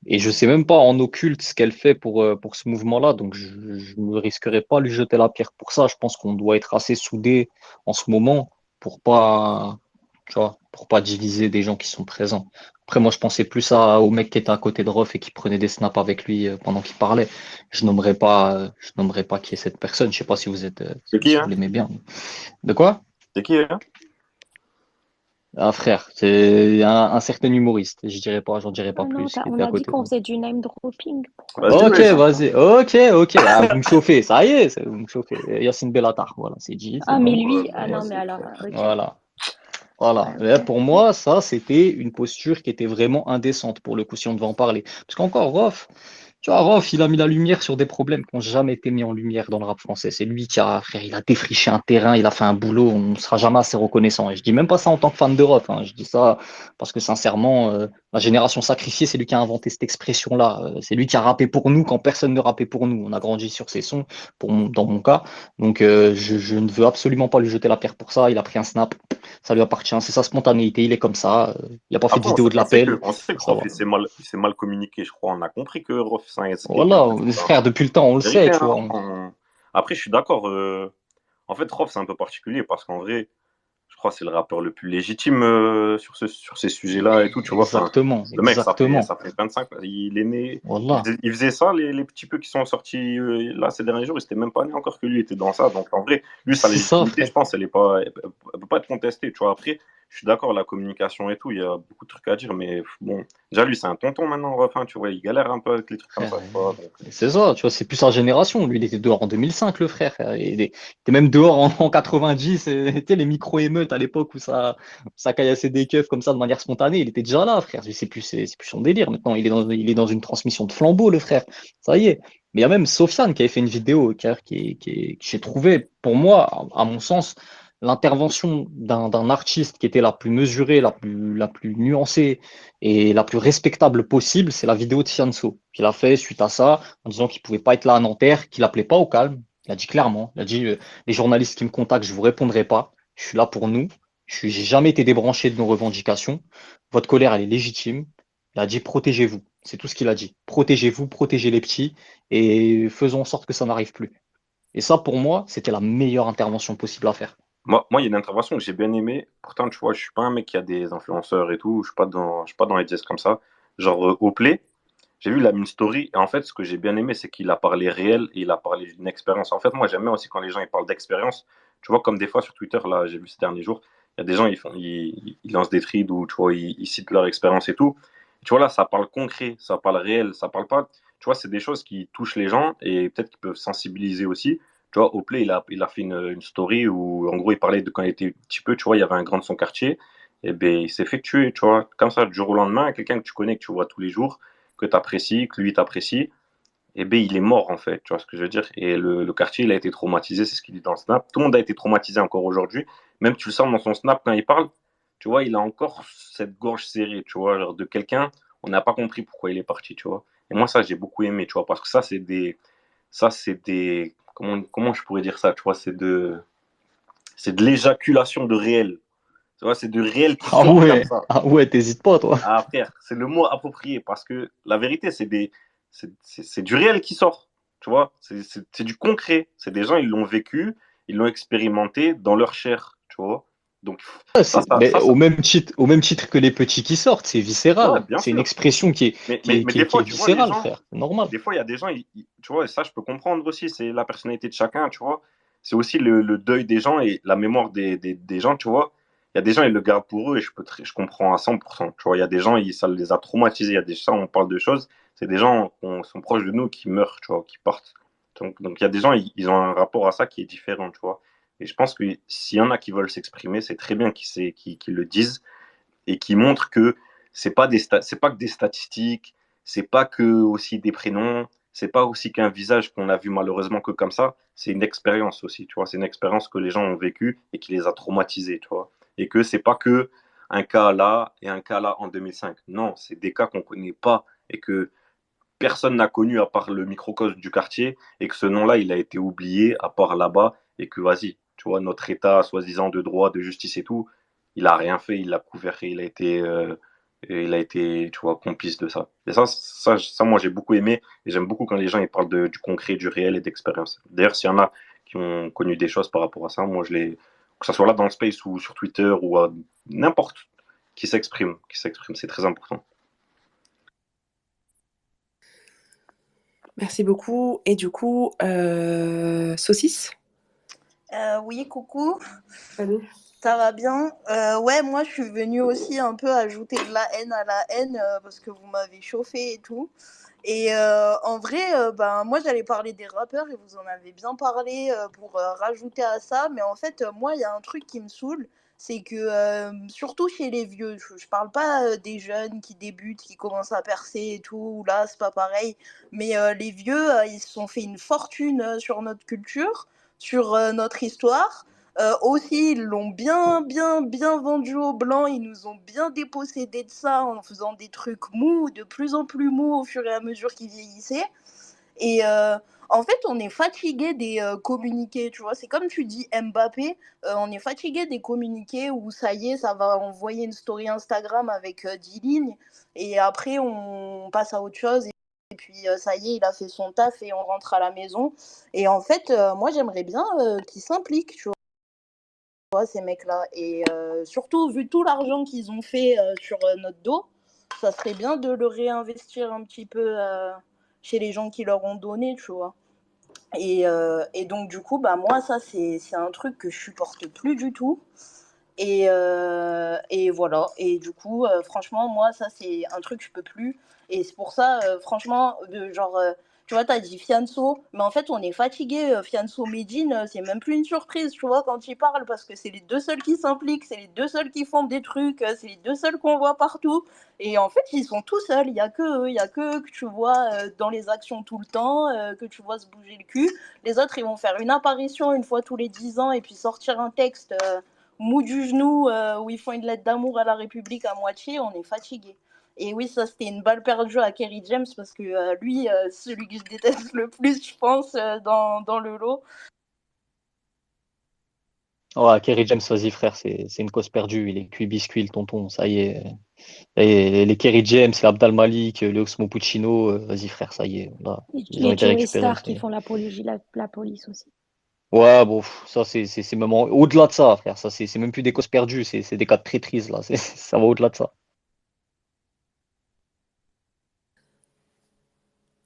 et je sais même pas en occulte ce qu'elle fait pour ce mouvement-là, donc je ne risquerai pas à lui jeter la pierre pour ça. Je pense qu'on doit être assez soudés en ce moment pour pas, tu vois, pour pas diviser des gens qui sont présents. Après, moi, je pensais plus au mec qui était à côté de Rof et qui prenait des snaps avec lui pendant qu'il parlait. Je nommerai pas qui est cette personne. Je sais pas si vous êtes, C'est qui, si vous hein? l'aimez bien. De quoi? C'est qui, hein? Ah, frère, c'est un certain humoriste. J'en dirai pas Ah non, plus, qui on était à a dit côté de qu'on moi. faisait du name dropping. Pourquoi tu Vas-y, Ok, commences wesh. à faire? vas-y. Ok. Ah, vous me chauffez. Ça y est, vous me chauffez. Yacine Bellatar. Voilà, c'est dit, c'est Ah mais bon. lui, ah non mais Vas-y, alors, frère. ok. Voilà. Ouais, Voilà. Et ok. pour moi, ça, c'était une posture qui était vraiment indécente pour le coup, si on devait en parler. Parce qu'encore, Rof, tu vois, Rof, il a mis la lumière sur des problèmes qui n'ont jamais été mis en lumière dans le rap français. C'est lui qui a, frère, il a défriché un terrain, il a fait un boulot, on ne sera jamais assez reconnaissant. Et je dis même pas ça en tant que fan de Rof, hein. Je dis ça parce que sincèrement, la génération sacrifiée, c'est lui qui a inventé cette expression-là. C'est lui qui a rappé pour nous quand personne ne rappait pour nous. On a grandi sur ses sons, dans mon cas. Donc, je ne veux absolument pas lui jeter la pierre pour ça. Il a pris un snap, ça lui appartient, c'est sa spontanéité, il est comme ça. Il n'a pas fait de Après, vidéo de l'appel. on sait que Ça Rof, va. il s'est mal communiqué, je crois. On a compris que Rof, c'est quelqu'un Voilà, de frère, depuis le temps, on le sait, vérité, tu hein. vois. Après, je suis d'accord. En fait, Rof, c'est un peu particulier parce qu'en vrai, je crois que c'est le rappeur le plus légitime sur ces sujets-là et tout, tu vois. Enfin, Exactement, le mec, exactement. ça fait 25, il est né, Wallah. il faisait ça, les petits peu qui sont sortis là ces derniers jours, il s'était même pas né encore que lui était dans ça. Donc en vrai, lui, sa C'est ça, légitimité, frère. je pense, elle peut pas être contestée, tu vois. Après, je suis d'accord, la communication et tout, il y a beaucoup de trucs à dire, mais bon, déjà lui, c'est un tonton maintenant, enfin, tu vois, il galère un peu avec les trucs comme Frère, ça, tu vois. Donc, c'est ça, tu vois, c'est plus sa génération. Lui, il était dehors en 2005, le frère. Il était même dehors en 90. C'était les micro-émeutes à l'époque où ça caillassait des keufs comme ça de manière spontanée. Il était déjà là, frère. C'est plus son délire. Maintenant, il est dans une transmission de flambeau, le frère. Ça y est. Mais il y a même Sofiane qui avait fait une vidéo que j'ai trouvé, pour moi, à mon sens, l'intervention d'un artiste qui était la plus mesurée, la plus nuancée et la plus respectable possible, c'est la vidéo de Fianso qu'il a fait suite à ça, en disant qu'il pouvait pas être là à Nanterre, qu'il appelait pas au calme. Il a dit clairement, il a dit les journalistes qui me contactent, je vous répondrai pas. Je suis là pour nous. J'ai jamais été débranché de nos revendications. Votre colère, elle est légitime. Il a dit protégez-vous. C'est tout ce qu'il a dit. Protégez-vous, protégez les petits et faisons en sorte que ça n'arrive plus. Et ça, pour moi, c'était la meilleure intervention possible à faire. moi, il y a une intervention que j'ai bien aimée. Pourtant, tu vois, je suis pas un mec qui a des influenceurs et tout. Je suis pas dans les diss comme ça. Genre, au Play, j'ai vu, il a mis une story. Et en fait, ce que j'ai bien aimé, c'est qu'il a parlé réel et il a parlé d'une expérience. En fait, moi, j'aime bien aussi quand les gens ils parlent d'expérience. Tu vois, comme des fois sur Twitter, là, j'ai vu ces derniers jours, il y a des gens, ils lancent des threads où, tu vois, ils citent leur expérience et tout. Tu vois, là, ça parle concret, ça parle réel, ça parle pas. Tu vois, c'est des choses qui touchent les gens et peut-être qu'ils peuvent sensibiliser aussi. Tu vois, au Play, il a fait une story où, en gros, il parlait de quand il était petit peu, tu vois, il y avait un grand de son quartier. Et ben, il s'est fait tuer, tu vois, comme ça, du jour au lendemain, quelqu'un que tu connais, que tu vois tous les jours, que tu apprécies, que lui t'apprécie, et ben, il est mort, en fait, tu vois ce que je veux dire. Et le quartier, il a été traumatisé, c'est ce qu'il dit dans le snap. Tout le monde a été traumatisé encore aujourd'hui. Même tu le sens dans son snap quand il parle, tu vois, il a encore cette gorge serrée, tu vois, genre de quelqu'un, on n'a pas compris pourquoi il est parti, tu vois. Et moi, ça, j'ai beaucoup aimé, tu vois, parce que comment je pourrais dire ça, tu vois, c'est de l'éjaculation de réel. Tu vois, c'est de réel qui sort comme ça. Ah ouais, t'hésites pas, toi. Ah, frère, c'est le mot approprié parce que la vérité, c'est du réel qui sort. Tu vois, c'est du concret. C'est des gens, ils l'ont vécu, ils l'ont expérimenté dans leur chair. Tu vois, donc Ouais, ça, ça, mais ça, ça- au même titre que les petits qui sortent, c'est ouais, viscéral. bien C'est une sûr. expression qui est, Mais, qui mais, est, mais qui est, des qui est fois, tu vois, les viscérale, gens, frère. C'est normal. des fois, il y a des gens, tu vois, et ça, je peux comprendre aussi, c'est la personnalité de chacun, tu vois. C'est aussi le deuil des gens et la mémoire des gens, tu vois. Il y a des gens, ils le gardent pour eux et je comprends à 100%. Tu vois, il y a des gens, ça les a traumatisés. Il y a des gens, on parle de choses, c'est des gens qui sont proches de nous qui meurent, tu vois, qui partent. Donc il y a des gens, ils ont un rapport à ça qui est différent, tu vois. Et je pense que s'il y en a qui veulent s'exprimer, c'est très bien qu'ils le disent et qui montre que c'est pas que des statistiques, c'est pas que aussi des prénoms, c'est pas aussi qu'un visage qu'on a vu malheureusement que comme ça, c'est une expérience aussi, tu vois, c'est une expérience que les gens ont vécue et qui les a traumatisés, tu vois, et que c'est pas que un cas là et un cas là en 2005. Non, c'est des cas qu'on connaît pas et que personne n'a connu à part le microcosme du quartier et que ce nom-là, il a été oublié à part là-bas et que vas-y, tu vois, notre État, soi-disant de droit, de justice et tout, il a rien fait, il l'a couvert et il a été, tu vois, complice de ça. Et ça moi, j'ai beaucoup aimé et j'aime beaucoup quand les gens ils parlent du concret, du réel et d'expérience. D'ailleurs, s'il y en a qui ont connu des choses par rapport à ça, moi, que ce soit là dans le space ou sur Twitter ou à n'importe qui s'exprime, c'est très important. Merci beaucoup. Et du coup, saucisse? Oui, coucou, Salut. ça va bien? Ouais, moi je suis venue aussi un peu ajouter de la haine à la haine parce que vous m'avez chauffé et tout. Et en vrai, ben, moi j'allais parler des rappeurs et vous en avez bien parlé pour rajouter à ça. Mais en fait, moi il y a un truc qui me saoule, c'est que surtout chez les vieux, je parle pas des jeunes qui débutent, qui commencent à percer et tout, là c'est pas pareil. Mais les vieux, ils se sont fait une fortune sur notre culture, sur notre histoire. Aussi, ils l'ont bien, bien, bien vendu aux Blancs. Ils nous ont bien dépossédé de ça en faisant des trucs mous, de plus en plus mous au fur et à mesure qu'ils vieillissaient. Et en fait, on est fatigué des communiqués, tu vois. C'est comme tu dis Mbappé, on est fatigué des communiqués où ça y est, ça va envoyer une story Instagram avec 10 lignes. Et après, on passe à autre chose. Et puis, ça y est, il a fait son taf et on rentre à la maison. Et en fait, moi, j'aimerais bien qu'il s'implique, tu vois. vois, ces mecs-là. Et surtout, vu tout l'argent qu'ils ont fait sur notre dos, ça serait bien de le réinvestir un petit peu chez les gens qui leur ont donné, tu vois. Et donc, du coup, bah, moi, ça, c'est un truc que je supporte plus du tout. Et voilà. Et du coup, franchement, moi, ça, c'est un truc que je peux plus. Et c'est pour ça, franchement, tu vois, t'as dit Fianso, mais en fait, on est fatigué. Fianso, Medine, c'est même plus une surprise, tu vois, quand ils parlent, parce que c'est les deux seuls qui s'impliquent, c'est les deux seuls qui font des trucs, c'est les deux seuls qu'on voit partout. Et en fait, ils sont tout seuls. Il y a que eux, il y a que eux que tu vois dans les actions tout le temps, que tu vois se bouger le cul. Les autres, ils vont faire une apparition une fois tous les 10 ans et puis sortir un texte mou du genou où ils font une lettre d'amour à la République à moitié. On est fatigué. Et oui, ça, c'était une balle perdue à Kerry James parce que lui, celui que je déteste le plus, je pense, dans le lot. Ouais, Kerry James, vas-y frère, c'est une cause perdue. Il est cuit biscuit, le tonton, ça y est. Et les Kerry James, les Abdal Malik, les Oxmo Puccino, vas-y frère, ça y est. Là, ils ont Les été Joey récupérés. Star qui font l'apologie de la police aussi. Ouais, bon, ça c'est même au-delà de ça, frère. Ça, c'est même plus des causes perdues, c'est des cas de traîtrise, là. Ça va au-delà de ça.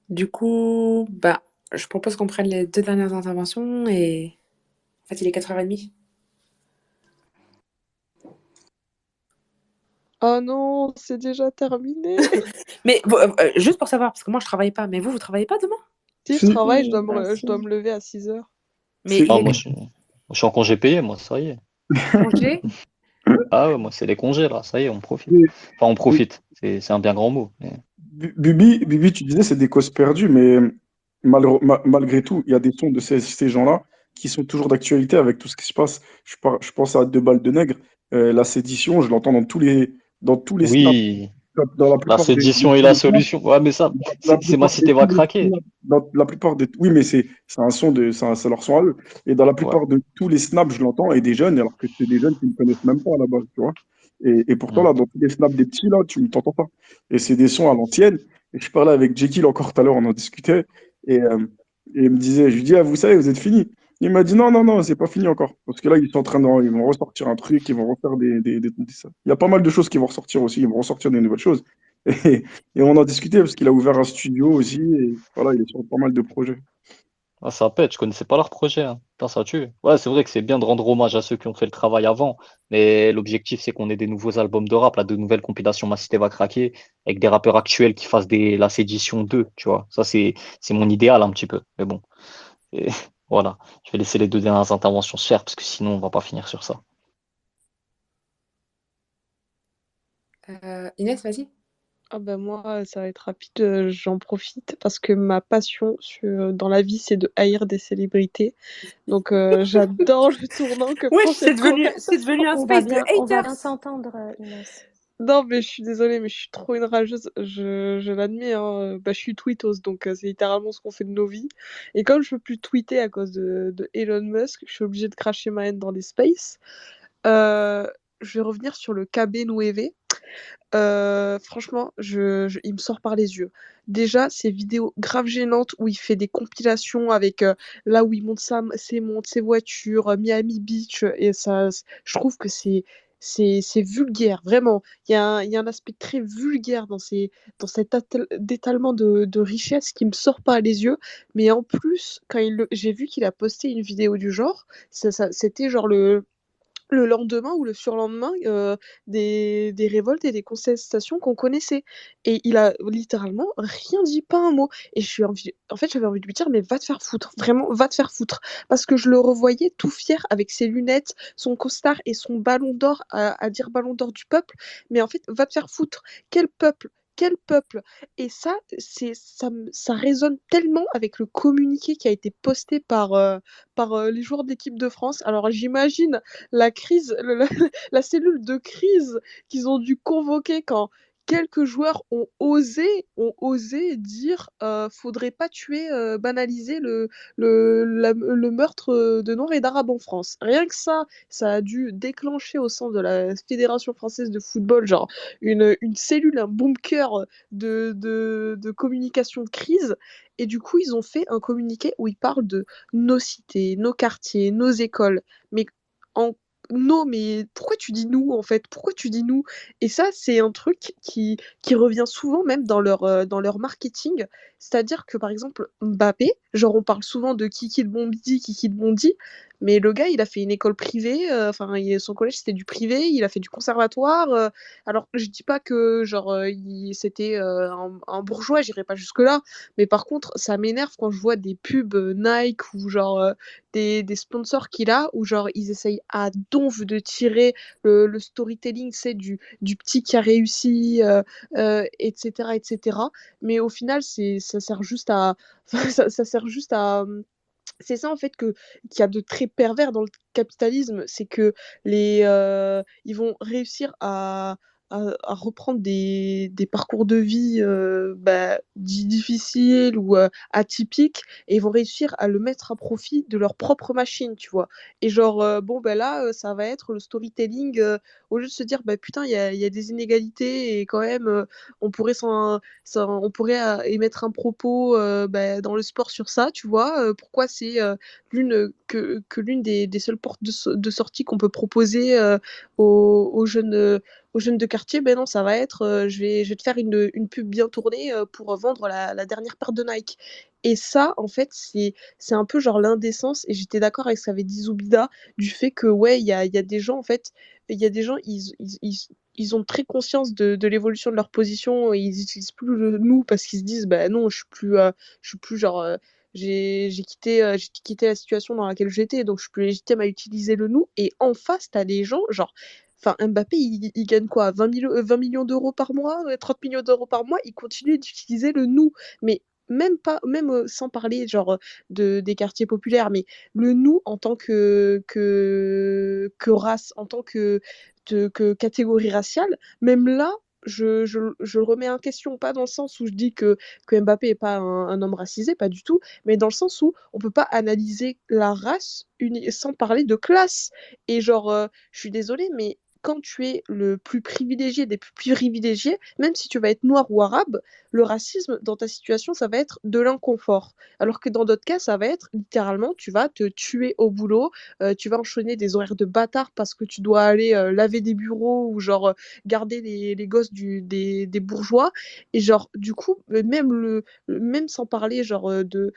Du coup, bah, je propose qu'on prenne les 2 dernières interventions et en fait, il est 4h30. Oh non, c'est déjà terminé. Mais juste pour savoir, parce que moi je travaille pas, mais vous travaillez pas demain? Si je Si, travaille, Oui, bah je dois me si. lever à 6h. Mais c'est il Ah, est je suis en congé payé, moi, ça y est. congé? Ah ouais, moi, c'est les congés, là, ça y est, on profite. c'est- Enfin, on profite, c'est un bien grand mot. Bibi, tu disais c'est des causes perdues, mais malgré tout, il y a des sons de ces gens-là qui sont toujours d'actualité avec tout ce qui se passe. Je pense à Deux balles de nègre. La sédition, je l'entends dans tous les snaps, Oui, dans la la plupart des sédition est tous la les snaps, solution. Ouais, mais ça, la c'est ma plupart des cité va tous les craquer. snaps, dans la plupart des oui, mais c'est un son c'est leur son à eux. Et dans la Ouais. plupart de tous les snaps, je l'entends et des jeunes, alors que c'est des jeunes qui ne connaissent même pas à la base, tu vois. Et pourtant Hmm. là, dans tous les snaps des petits là, tu ne t'entends pas. Et c'est des sons à l'ancienne. Et je parlais avec Jekyll encore tout à l'heure, on en discutait et il me disait, je lui dis, ah, vous savez, vous êtes fini. Il m'a dit non, non, non, c'est pas fini encore. Parce que là, ils sont en train ils vont ressortir un truc, ils vont refaire il y a pas mal de choses qui vont ressortir aussi, ils vont ressortir des nouvelles choses. Et, et on en discutait parce qu'il a ouvert un studio aussi, et voilà, il est sur pas mal de projets. Ah, ça pète, je connaissais pas leur projet, hein. Putain, ça tue. Ouais, c'est vrai que c'est bien de rendre hommage à ceux qui ont fait le travail avant, mais l'objectif, c'est qu'on ait des nouveaux albums de rap, là, de nouvelles compilations Ma Cité va craquer, avec des rappeurs actuels qui fassent la sédition 2, tu vois. Ça, c'est mon idéal un petit peu. Mais bon, et voilà. Je vais laisser les 2 dernières interventions se faire, parce que sinon, on va pas finir sur ça. Inès, vas-y. Ah ben moi, ça va être rapide, j'en profite parce que ma passion dans la vie, c'est de haïr des célébrités. Donc j'adore le tournant que prend Wesh, cette c'est devenu conversation. un On space de va bien haters. s'entendre, Inès. Non, mais je suis désolée, mais je suis trop une rageuse. Je l'admets, hein. Bah, je suis tweetos, donc c'est littéralement ce qu'on fait de nos vies. Et comme je peux plus tweeter à cause de Elon Musk, je suis obligée de cracher ma haine dans les spaces. Euh, je vais revenir sur le KB Nueve. Franchement, il me sort par les yeux. Déjà, ces vidéos grave gênantes où il fait des compilations avec là où il monte ses voitures, Miami Beach, et ça, je trouve que c'est vulgaire, vraiment. Il y a un aspect très vulgaire dans cet d'étalement de richesse qui me sort par les yeux. Mais en plus, j'ai vu qu'il a posté une vidéo du genre, c'était genre le lendemain ou le surlendemain des révoltes et des contestations qu'on connaissait. Et il a littéralement rien dit, pas un mot. Et en fait, j'avais envie de lui dire, mais va te faire foutre, vraiment, va te faire foutre. Parce que je le revoyais tout fier avec ses lunettes, son costard et son ballon d'or à dire ballon d'or du peuple. Mais en fait, va te faire foutre. Quel peuple? Quel peuple? Et ça résonne tellement avec le communiqué qui a été posté par les joueurs de l'équipe de France. Alors j'imagine la crise, la cellule de crise qu'ils ont dû convoquer quand quelques joueurs ont osé dire faudrait pas tuer, banaliser le meurtre de Noirs et d'Arabes en France. Rien que ça a dû déclencher au sein de la Fédération française de football, genre une cellule, un bunker de communication de crise. Et du coup, ils ont fait un communiqué où ils parlent de nos cités, nos quartiers, nos écoles, mais en non, mais pourquoi tu dis nous en fait? Pourquoi tu dis nous? Et ça, c'est un truc qui revient souvent même dans leur marketing. C'est-à-dire que par exemple, Mbappé, genre on parle souvent de Kiki de Bondy, mais le gars, il a fait une école privée, enfin, son collège c'était du privé, il a fait du conservatoire. Alors, je dis pas que genre c'était un bourgeois, j'irai pas jusque-là, mais par contre, ça m'énerve quand je vois des pubs Nike ou genre des sponsors qu'il a, où genre ils essayent à donf de tirer le storytelling, c'est du petit qui a réussi, etc., etc. Mais au final, ça sert juste à, ça sert juste à, c'est ça en fait qu'il y a de très pervers dans le capitalisme, c'est que ils vont réussir à reprendre des parcours de vie difficiles ou atypiques, et ils vont réussir à le mettre à profit de leur propre machine, tu vois. Et genre, bon, ben là, ça va être le storytelling, au lieu de se dire, bah putain, il y a des inégalités et quand même, on pourrait on pourrait émettre un propos dans le sport sur ça, tu vois. Pourquoi c'est que l'une des seules portes de sortie qu'on peut proposer aux jeunes de quartier, ben non, ça va être je vais te faire une pub bien tournée pour vendre la dernière paire de Nike. Et ça, en fait, c'est un peu genre l'indécence. Et j'étais d'accord avec ce qu'avait dit Zoubida, du fait que, ouais, il y a des gens, en fait, il y a des gens, ils ont très conscience de l'évolution de leur position et ils utilisent plus le nous parce qu'ils se disent, bah non, je suis plus genre. J'ai quitté la situation dans laquelle j'étais, donc je suis plus légitime à utiliser le nous. Et en face, t'as des gens, genre, enfin, Mbappé, il gagne quoi? 20 millions d'euros par mois, 30 millions d'euros par mois, il continue d'utiliser le nous. Mais même pas, même sans parler genre des quartiers populaires, mais le nous en tant que race, en tant que catégorie raciale, même là, je le remets en question, pas dans le sens où je dis que Mbappé n'est pas un homme racisé, pas du tout, mais dans le sens où on peut pas analyser la race sans parler de classe. Et genre, je suis désolée, mais quand tu es le plus privilégié des plus privilégiés, même si tu vas être noir ou arabe, le racisme dans ta situation, ça va être de l'inconfort. Alors que dans d'autres cas, ça va être littéralement, tu vas te tuer au boulot, tu vas enchaîner des horaires de bâtard parce que tu dois aller laver des bureaux ou genre garder les gosses des bourgeois. Et genre, du coup, même sans parler genre de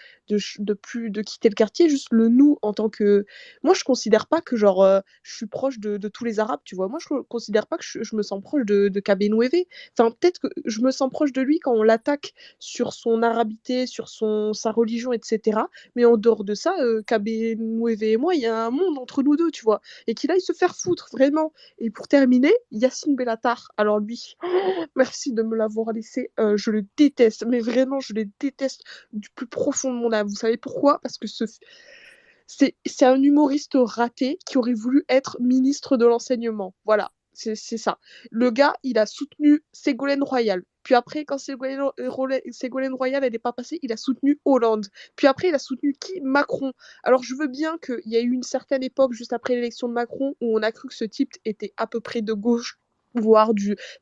quitter le quartier, juste le nous en tant que. Moi, je considère pas que genre je suis proche de tous les Arabes, tu vois. Moi, je considère pas que je me sens proche de Kabenouévé. Enfin, peut-être que je me sens proche de lui quand on l'attaque sur son arabité, sur sa religion, etc. Mais en dehors de ça, Kabenouévé et moi, il y a un monde entre nous deux, tu vois. Et qu'il aille se faire foutre, vraiment. Et pour terminer, Yacine Bellatar. Alors lui, merci de me l'avoir laissé. Je le déteste, mais vraiment, je le déteste du plus profond de mon âme. Vous savez pourquoi? Parce que c'est un humoriste raté qui aurait voulu être ministre de l'enseignement. Voilà, c'est ça. Le gars, il a soutenu Ségolène Royal. Puis après, quand Ségolène Royal, elle n'est pas passée, il a soutenu Hollande. Puis après, il a soutenu qui? Macron. Alors, je veux bien qu'il y a eu une certaine époque, juste après l'élection de Macron, où on a cru que ce type était à peu près de gauche, voire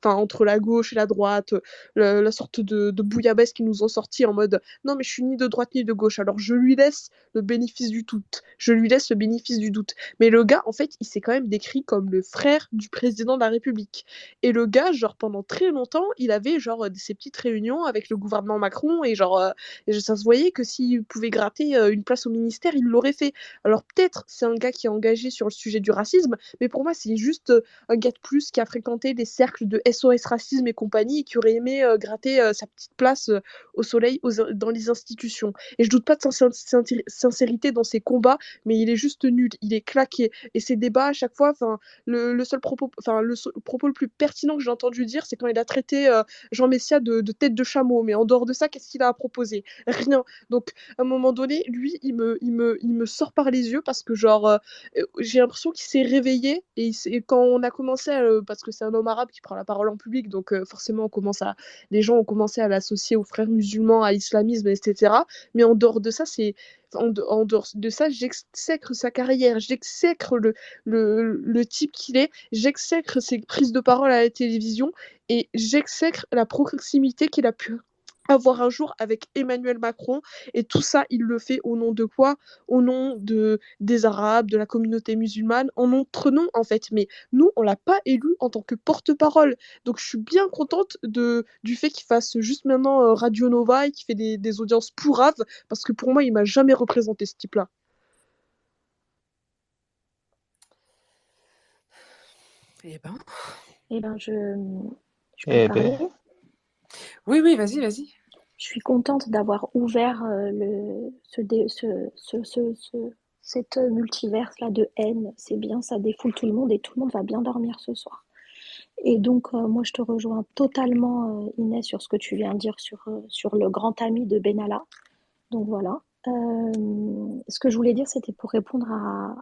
entre la gauche et la droite, la sorte de bouillabaisse qu'ils nous ont sorti en mode non, mais je suis ni de droite ni de gauche. Alors, je lui laisse le bénéfice du doute. Je lui laisse le bénéfice du doute. Mais le gars, en fait, il s'est quand même décrit comme le frère du président de la République. Et le gars, genre, pendant très longtemps, il avait, genre, ces petites réunions avec le gouvernement Macron, et genre, ça se voyait que s'il pouvait gratter une place au ministère, il l'aurait fait. Alors, peut-être, c'est un gars qui est engagé sur le sujet du racisme, mais pour moi, c'est juste un gars de plus qui a fréquenté des cercles de SOS Racisme et compagnie, et qui aurait aimé gratter sa petite place au soleil dans les institutions. Et je doute pas de sa sincérité dans ses combats, mais il est juste nul, il est claqué. Et ses débats, à chaque fois, le seul propos, propos le plus pertinent que j'ai entendu dire, c'est quand il a traité Jean Messia de tête de chameau. Mais en dehors de ça, qu'est-ce qu'il a à proposer? Rien. Donc, à un moment donné, lui, il me sort par les yeux parce que, genre, j'ai l'impression qu'il s'est réveillé. Et quand on a commencé, parce que c'est un homme arabe qui prend la parole en public, donc forcément, les gens ont commencé à l'associer aux frères musulmans, à l'islamisme, etc. Mais en dehors de ça, en dehors de ça, j'exècre sa carrière, j'exècre le type qu'il est, j'exècre ses prises de parole à la télévision, et j'exècre la proximité qu'il a pu avoir un jour avec Emmanuel Macron. Et tout ça, il le fait au nom de quoi? Au nom des Arabes, de la communauté musulmane, en notre nom, en fait. Mais nous, on l'a pas élu en tant que porte-parole. Donc, je suis bien contente du fait qu'il fasse juste maintenant Radio Nova et qu'il fait des audiences pourraves, parce que pour moi, il m'a jamais représenté ce type-là. Eh ben, Eh ben, je peux Eh parler. ben, oui, oui, vas-y, vas-y. Je suis contente d'avoir ouvert cette multiverse-là de haine. C'est bien, ça défoule tout le monde et tout le monde va bien dormir ce soir. Et donc, moi, je te rejoins totalement, Inès, sur ce que tu viens de dire sur le grand ami de Benalla. Donc voilà. Ce que je voulais dire, c'était pour répondre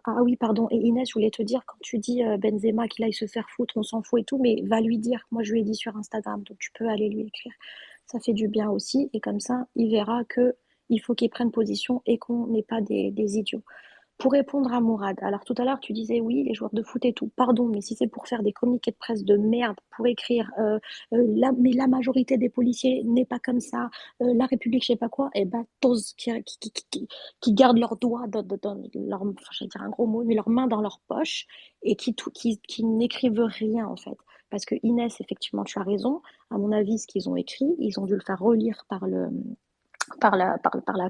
Ah oui, pardon. Et Inès, je voulais te dire, quand tu dis Benzema qu'il aille se faire foutre, on s'en fout et tout, mais va lui dire. Moi, je lui ai dit sur Instagram, donc tu peux aller lui écrire. Ça fait du bien aussi. Et comme ça, il verra que il faut qu'il prenne position et qu'on n'est pas des idiots. Pour répondre à Mourad, alors tout à l'heure tu disais oui, les joueurs de foot et tout, pardon, mais si c'est pour faire des communiqués de presse de merde, pour écrire mais la majorité des policiers n'est pas comme ça, la République, je sais pas quoi, et ben tous qui gardent leurs doigts dans leur, enfin, j'allais dire un gros mot, mais leurs mains dans leur poche et qui n'écrivent rien en fait. Parce que Inès, effectivement, tu as raison, à mon avis, ce qu'ils ont écrit, ils ont dû le faire relire par la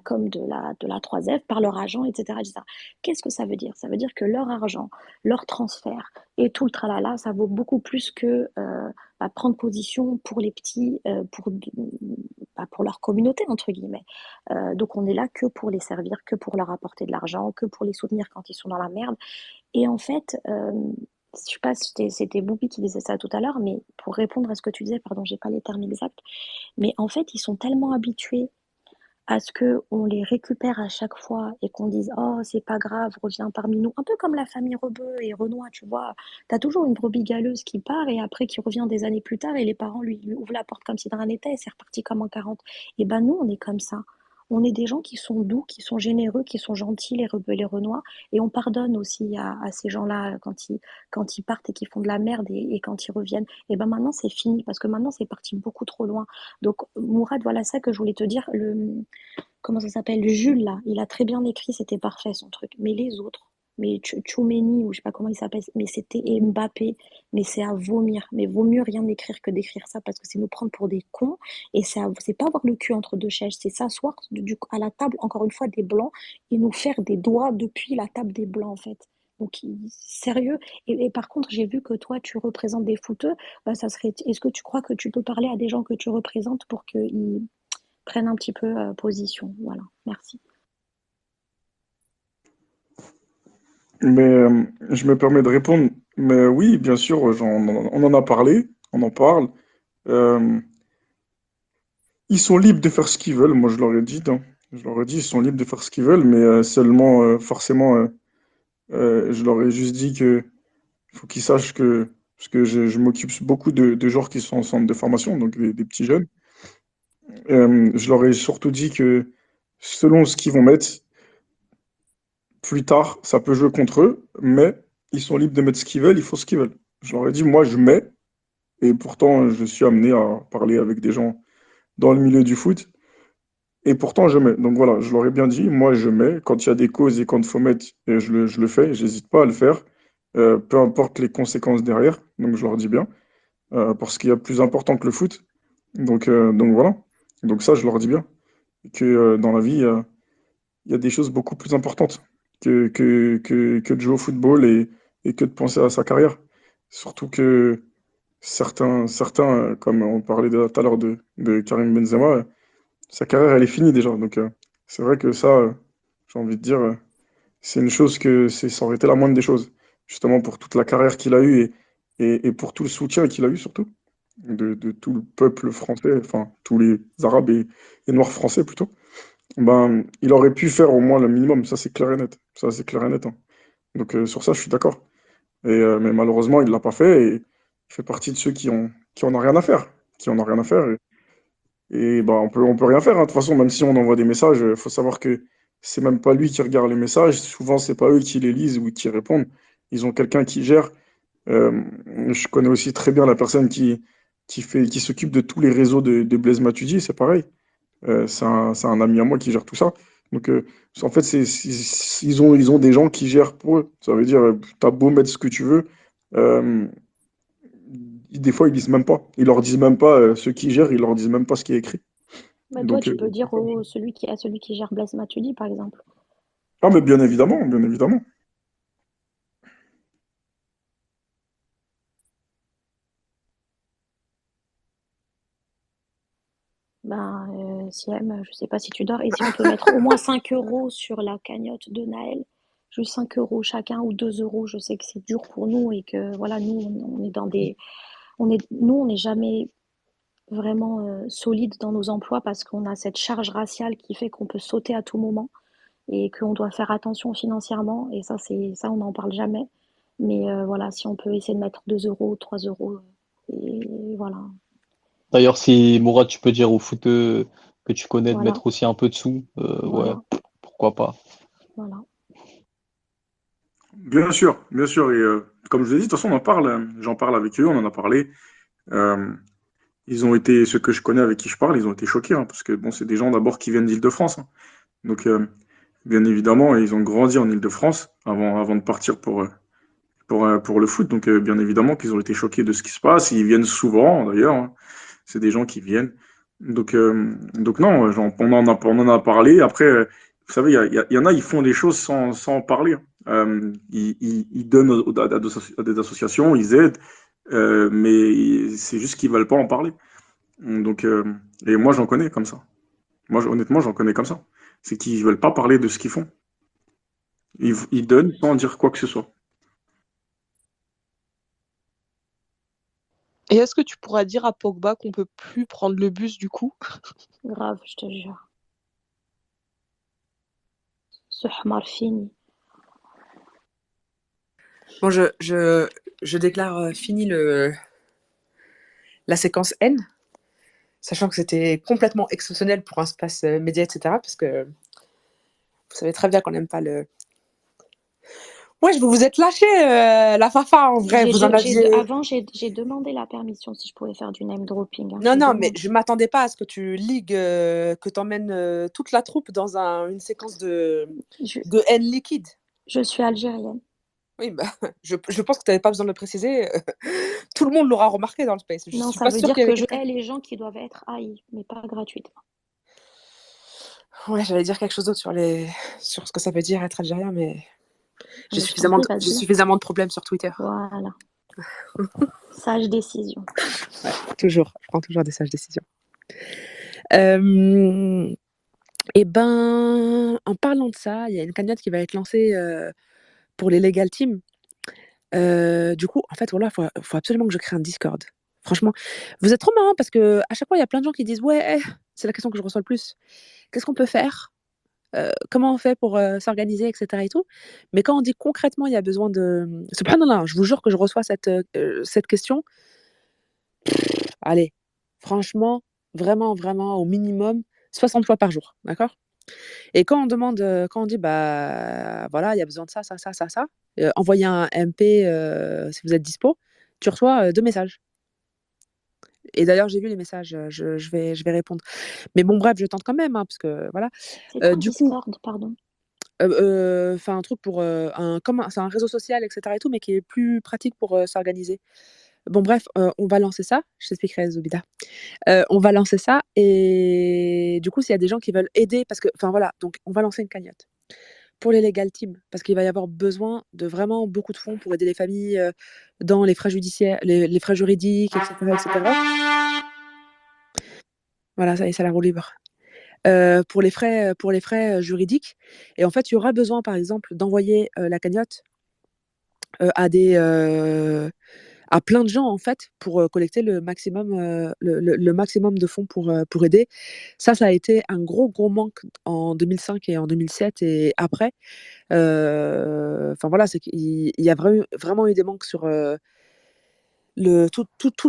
com de la 3F, par leur agent, etc., etc. Qu'est-ce que ça veut dire? Ça veut dire que leur argent, leur transfert et tout le tralala, ça vaut beaucoup plus que prendre position pour les petits, pour leur communauté, entre guillemets. Donc on est là que pour les servir, que pour leur apporter de l'argent, que pour les soutenir quand ils sont dans la merde. Et en fait, je sais pas si c'était Boubi qui disait ça tout à l'heure, mais pour répondre à ce que tu disais, pardon, j'ai pas les termes exacts, mais en fait, ils sont tellement habitués à ce qu'on les récupère à chaque fois et qu'on dise oh c'est pas grave, reviens parmi nous, un peu comme la famille Rebeu et Renoir, tu vois, t'as toujours une brebis galeuse qui part et après qui revient des années plus tard et les parents lui ouvrent la porte comme si de rien n'était et c'est reparti comme en 40. Et ben nous on est comme ça, on est des gens qui sont doux, qui sont généreux, qui sont gentils, les Rebeux et les Renois, et on pardonne aussi à ces gens-là quand ils partent et qu'ils font de la merde et quand ils reviennent. Et ben maintenant c'est fini parce que maintenant c'est parti beaucoup trop loin. Donc Mourad, voilà ça que je voulais te dire. Comment ça s'appelle, Jules, là, il a très bien écrit, c'était parfait son truc. Mais les autres, mais Tchouméni, ou je sais pas comment il s'appelle, mais c'était Mbappé, mais c'est à vomir. Mais vaut mieux rien écrire que d'écrire ça parce que c'est nous prendre pour des cons et c'est pas avoir le cul entre deux chaises, c'est s'asseoir à la table, encore une fois, des blancs et nous faire des doigts depuis la table des blancs, en fait. Donc, sérieux. Et par contre, j'ai vu que toi, tu représentes des footeux. Bah, ça serait. Est-ce que tu crois que tu peux parler à des gens que tu représentes pour qu'ils prennent un petit peu position? Voilà, merci. Mais je me permets de répondre. Mais oui, bien sûr, on en a parlé, on en parle. Euh, Ils sont libres de faire ce qu'ils veulent, moi je leur ai dit, hein. Je leur ai dit, ils sont libres de faire ce qu'ils veulent, mais seulement, forcément, je leur ai juste dit que faut qu'ils sachent que, parce que je m'occupe beaucoup de gens qui sont en centre de formation, donc des petits jeunes. Je leur ai surtout dit que selon ce qu'ils vont mettre, plus tard, ça peut jouer contre eux, mais ils sont libres de mettre ce qu'ils veulent, ils font ce qu'ils veulent. Je leur ai dit, moi je mets, et pourtant je suis amené à parler avec des gens dans le milieu du foot. Et pourtant, je mets. Donc voilà, je leur ai bien dit, moi je mets. Quand il y a des causes et quand il faut mettre, je le fais, j'hésite pas à le faire, peu importe les conséquences derrière. Donc je leur dis bien, parce qu'il y a plus important que le foot. Donc voilà. Donc ça, je leur dis bien. Que dans la vie, il y a des choses beaucoup plus importantes que de jouer au football et que de penser à sa carrière. Surtout que certains comme on parlait tout à l'heure de Karim Benzema, sa carrière, elle est finie déjà. Donc, c'est vrai que ça, j'ai envie de dire, c'est une chose ça aurait été la moindre des choses. Justement, pour toute la carrière qu'il a eue et pour tout le soutien qu'il a eu, surtout, de tout le peuple français, enfin, tous les Arabes et Noirs français plutôt. Ben, il aurait pu faire au moins le minimum. Ça, c'est clair et net. Ça, c'est clair et net, hein. Donc, sur ça, je suis d'accord. Mais malheureusement, il ne l'a pas fait et il fait partie de ceux qui en ont rien à faire. Qui en ont rien à faire. Et bah, on peut rien faire, hein. De toute façon, même si on envoie des messages, il faut savoir que c'est même pas lui qui regarde les messages. Souvent, c'est pas eux qui les lisent ou qui répondent. Ils ont quelqu'un qui gère. Euh, je connais aussi très bien la personne qui s'occupe de tous les réseaux de Blaise Matuidi, c'est pareil. C'est un ami à moi qui gère tout ça. Donc, en fait, ils ont des gens qui gèrent pour eux. Ça veut dire, t'as beau mettre ce que tu veux, euh, des fois, ils disent même pas. Ils leur disent même pas, ceux qui gèrent, ils leur disent même pas ce qui est écrit. Bah, toi, Donc, tu peux dire à celui qui gère Blaise Matuidi, par exemple. ah, mais bien évidemment, bien évidemment. Ben, Siem, je sais pas si tu dors. Et si on peut mettre au moins 5 euros sur la cagnotte de Naël, juste 5 euros chacun ou 2 euros, je sais que c'est dur pour nous et que voilà, nous, on est dans des. Nous, on n'est jamais vraiment solide dans nos emplois parce qu'on a cette charge raciale qui fait qu'on peut sauter à tout moment et qu'on doit faire attention financièrement. Et ça, on n'en parle jamais. Mais voilà, si on peut essayer de mettre 2 euros, 3 euros, et voilà, D'ailleurs, si Mourad, tu peux dire au footeux que tu connais de voilà, mettre aussi un peu de sous, ouais, voilà, pourquoi pas. voilà. Bien sûr, bien sûr. Et comme je vous ai dit, de toute façon, on en parle. J'en parle avec eux, on en a parlé. Euh, Ils ont été, ceux que je connais avec qui je parle, ils ont été choqués, hein, parce que bon, c'est des gens d'abord qui viennent d'Île-de-France, hein. Donc, bien évidemment, ils ont grandi en Île-de-France avant de partir pour le foot. Donc, bien évidemment qu'ils ont été choqués de ce qui se passe. Ils viennent souvent, d'ailleurs, hein. C'est des gens qui viennent. Donc non, on en a parlé. Après, vous savez, il y en a, ils font des choses sans parler, hein. Ils donnent à des associations, ils aident, mais c'est juste qu'ils veulent pas en parler. Donc, et moi, j'en connais comme ça. Moi, honnêtement, j'en connais comme ça. C'est qu'ils veulent pas parler de ce qu'ils font. Ils donnent sans dire quoi que ce soit. Et est-ce que tu pourras dire à Pogba qu'on peut plus prendre le bus du coup? Grave, je te jure. Ce Hmar fini. Bon, je déclare fini la séquence N, sachant que c'était complètement exceptionnel pour un espace média, etc. Parce que vous savez très bien qu'on n'aime pas le. Ouais, vous vous êtes lâché la Fafa en vrai. Vous en aviez. Avant, j'ai demandé la permission si je pouvais faire du name dropping, hein, Non, j'ai non, mais demandé. je m'attendais pas à ce que tu ligues, que tu emmènes toute la troupe dans une séquence Je, de haine liquide. je suis algérienne. Oui, bah, je pense que tu n'avais pas besoin de le préciser. Tout le monde l'aura remarqué dans le space. Je Non, suis ça pas veut sûre dire qu'il y avait que je quelqu'un. hais les gens qui doivent être haïs, mais pas gratuitement. Ouais, j'allais dire quelque chose d'autre sur ce que ça veut dire être algérien, mais j'ai Mais je t'en prie, vas-y. suffisamment de problèmes sur Twitter. Voilà. Sage décision. Ouais, toujours. Je prends toujours des sages décisions. Et ben, en parlant de ça, il y a une cagnotte qui va être lancée pour les Legal Team. Du coup, en fait, voilà, faut absolument que je crée un Discord. Franchement, vous êtes trop marrants parce que à chaque fois, il y a plein de gens qui disent ouais, c'est la question que je reçois le plus. Qu'est-ce qu'on peut faire? Comment on fait pour s'organiser, etc. et tout. Mais quand on dit concrètement, il y a besoin de. Subhanallah, je vous jure que je reçois cette question. Allez, franchement, vraiment, vraiment, au minimum, 60 fois par jour. D'accord? Et quand on dit, bah voilà, il y a besoin de ça, ça, ça, ça, ça, envoyez un MP si vous êtes dispo, tu reçois 2 messages. Et d'ailleurs, j'ai vu les messages, je vais répondre. Mais bon, bref, je tente quand même, hein, parce que voilà. C'est quoi Du coup, Discord, pardon? enfin, un truc pour c'est un réseau social, etc. et tout, mais qui est plus pratique pour s'organiser. Bon, bref, on va lancer ça. Je t'expliquerai, Zobida. On va lancer ça. Et du coup, s'il y a des gens qui veulent aider, parce que, enfin voilà, donc on va lancer une cagnotte pour les legal teams, parce qu'il va y avoir besoin de vraiment beaucoup de fonds pour aider les familles dans les frais judiciaires, les frais juridiques, etc., etc. Voilà, ça y est, c'est la roue libre. Pour les frais juridiques. Et en fait, il y aura besoin, par exemple, d'envoyer la cagnotte à plein de gens, en fait, pour collecter le maximum de fonds pour aider. Ça a été un gros manque en 2005 et en 2007 et après. Enfin voilà, c'est qu'il y a vraiment eu des manques sur tout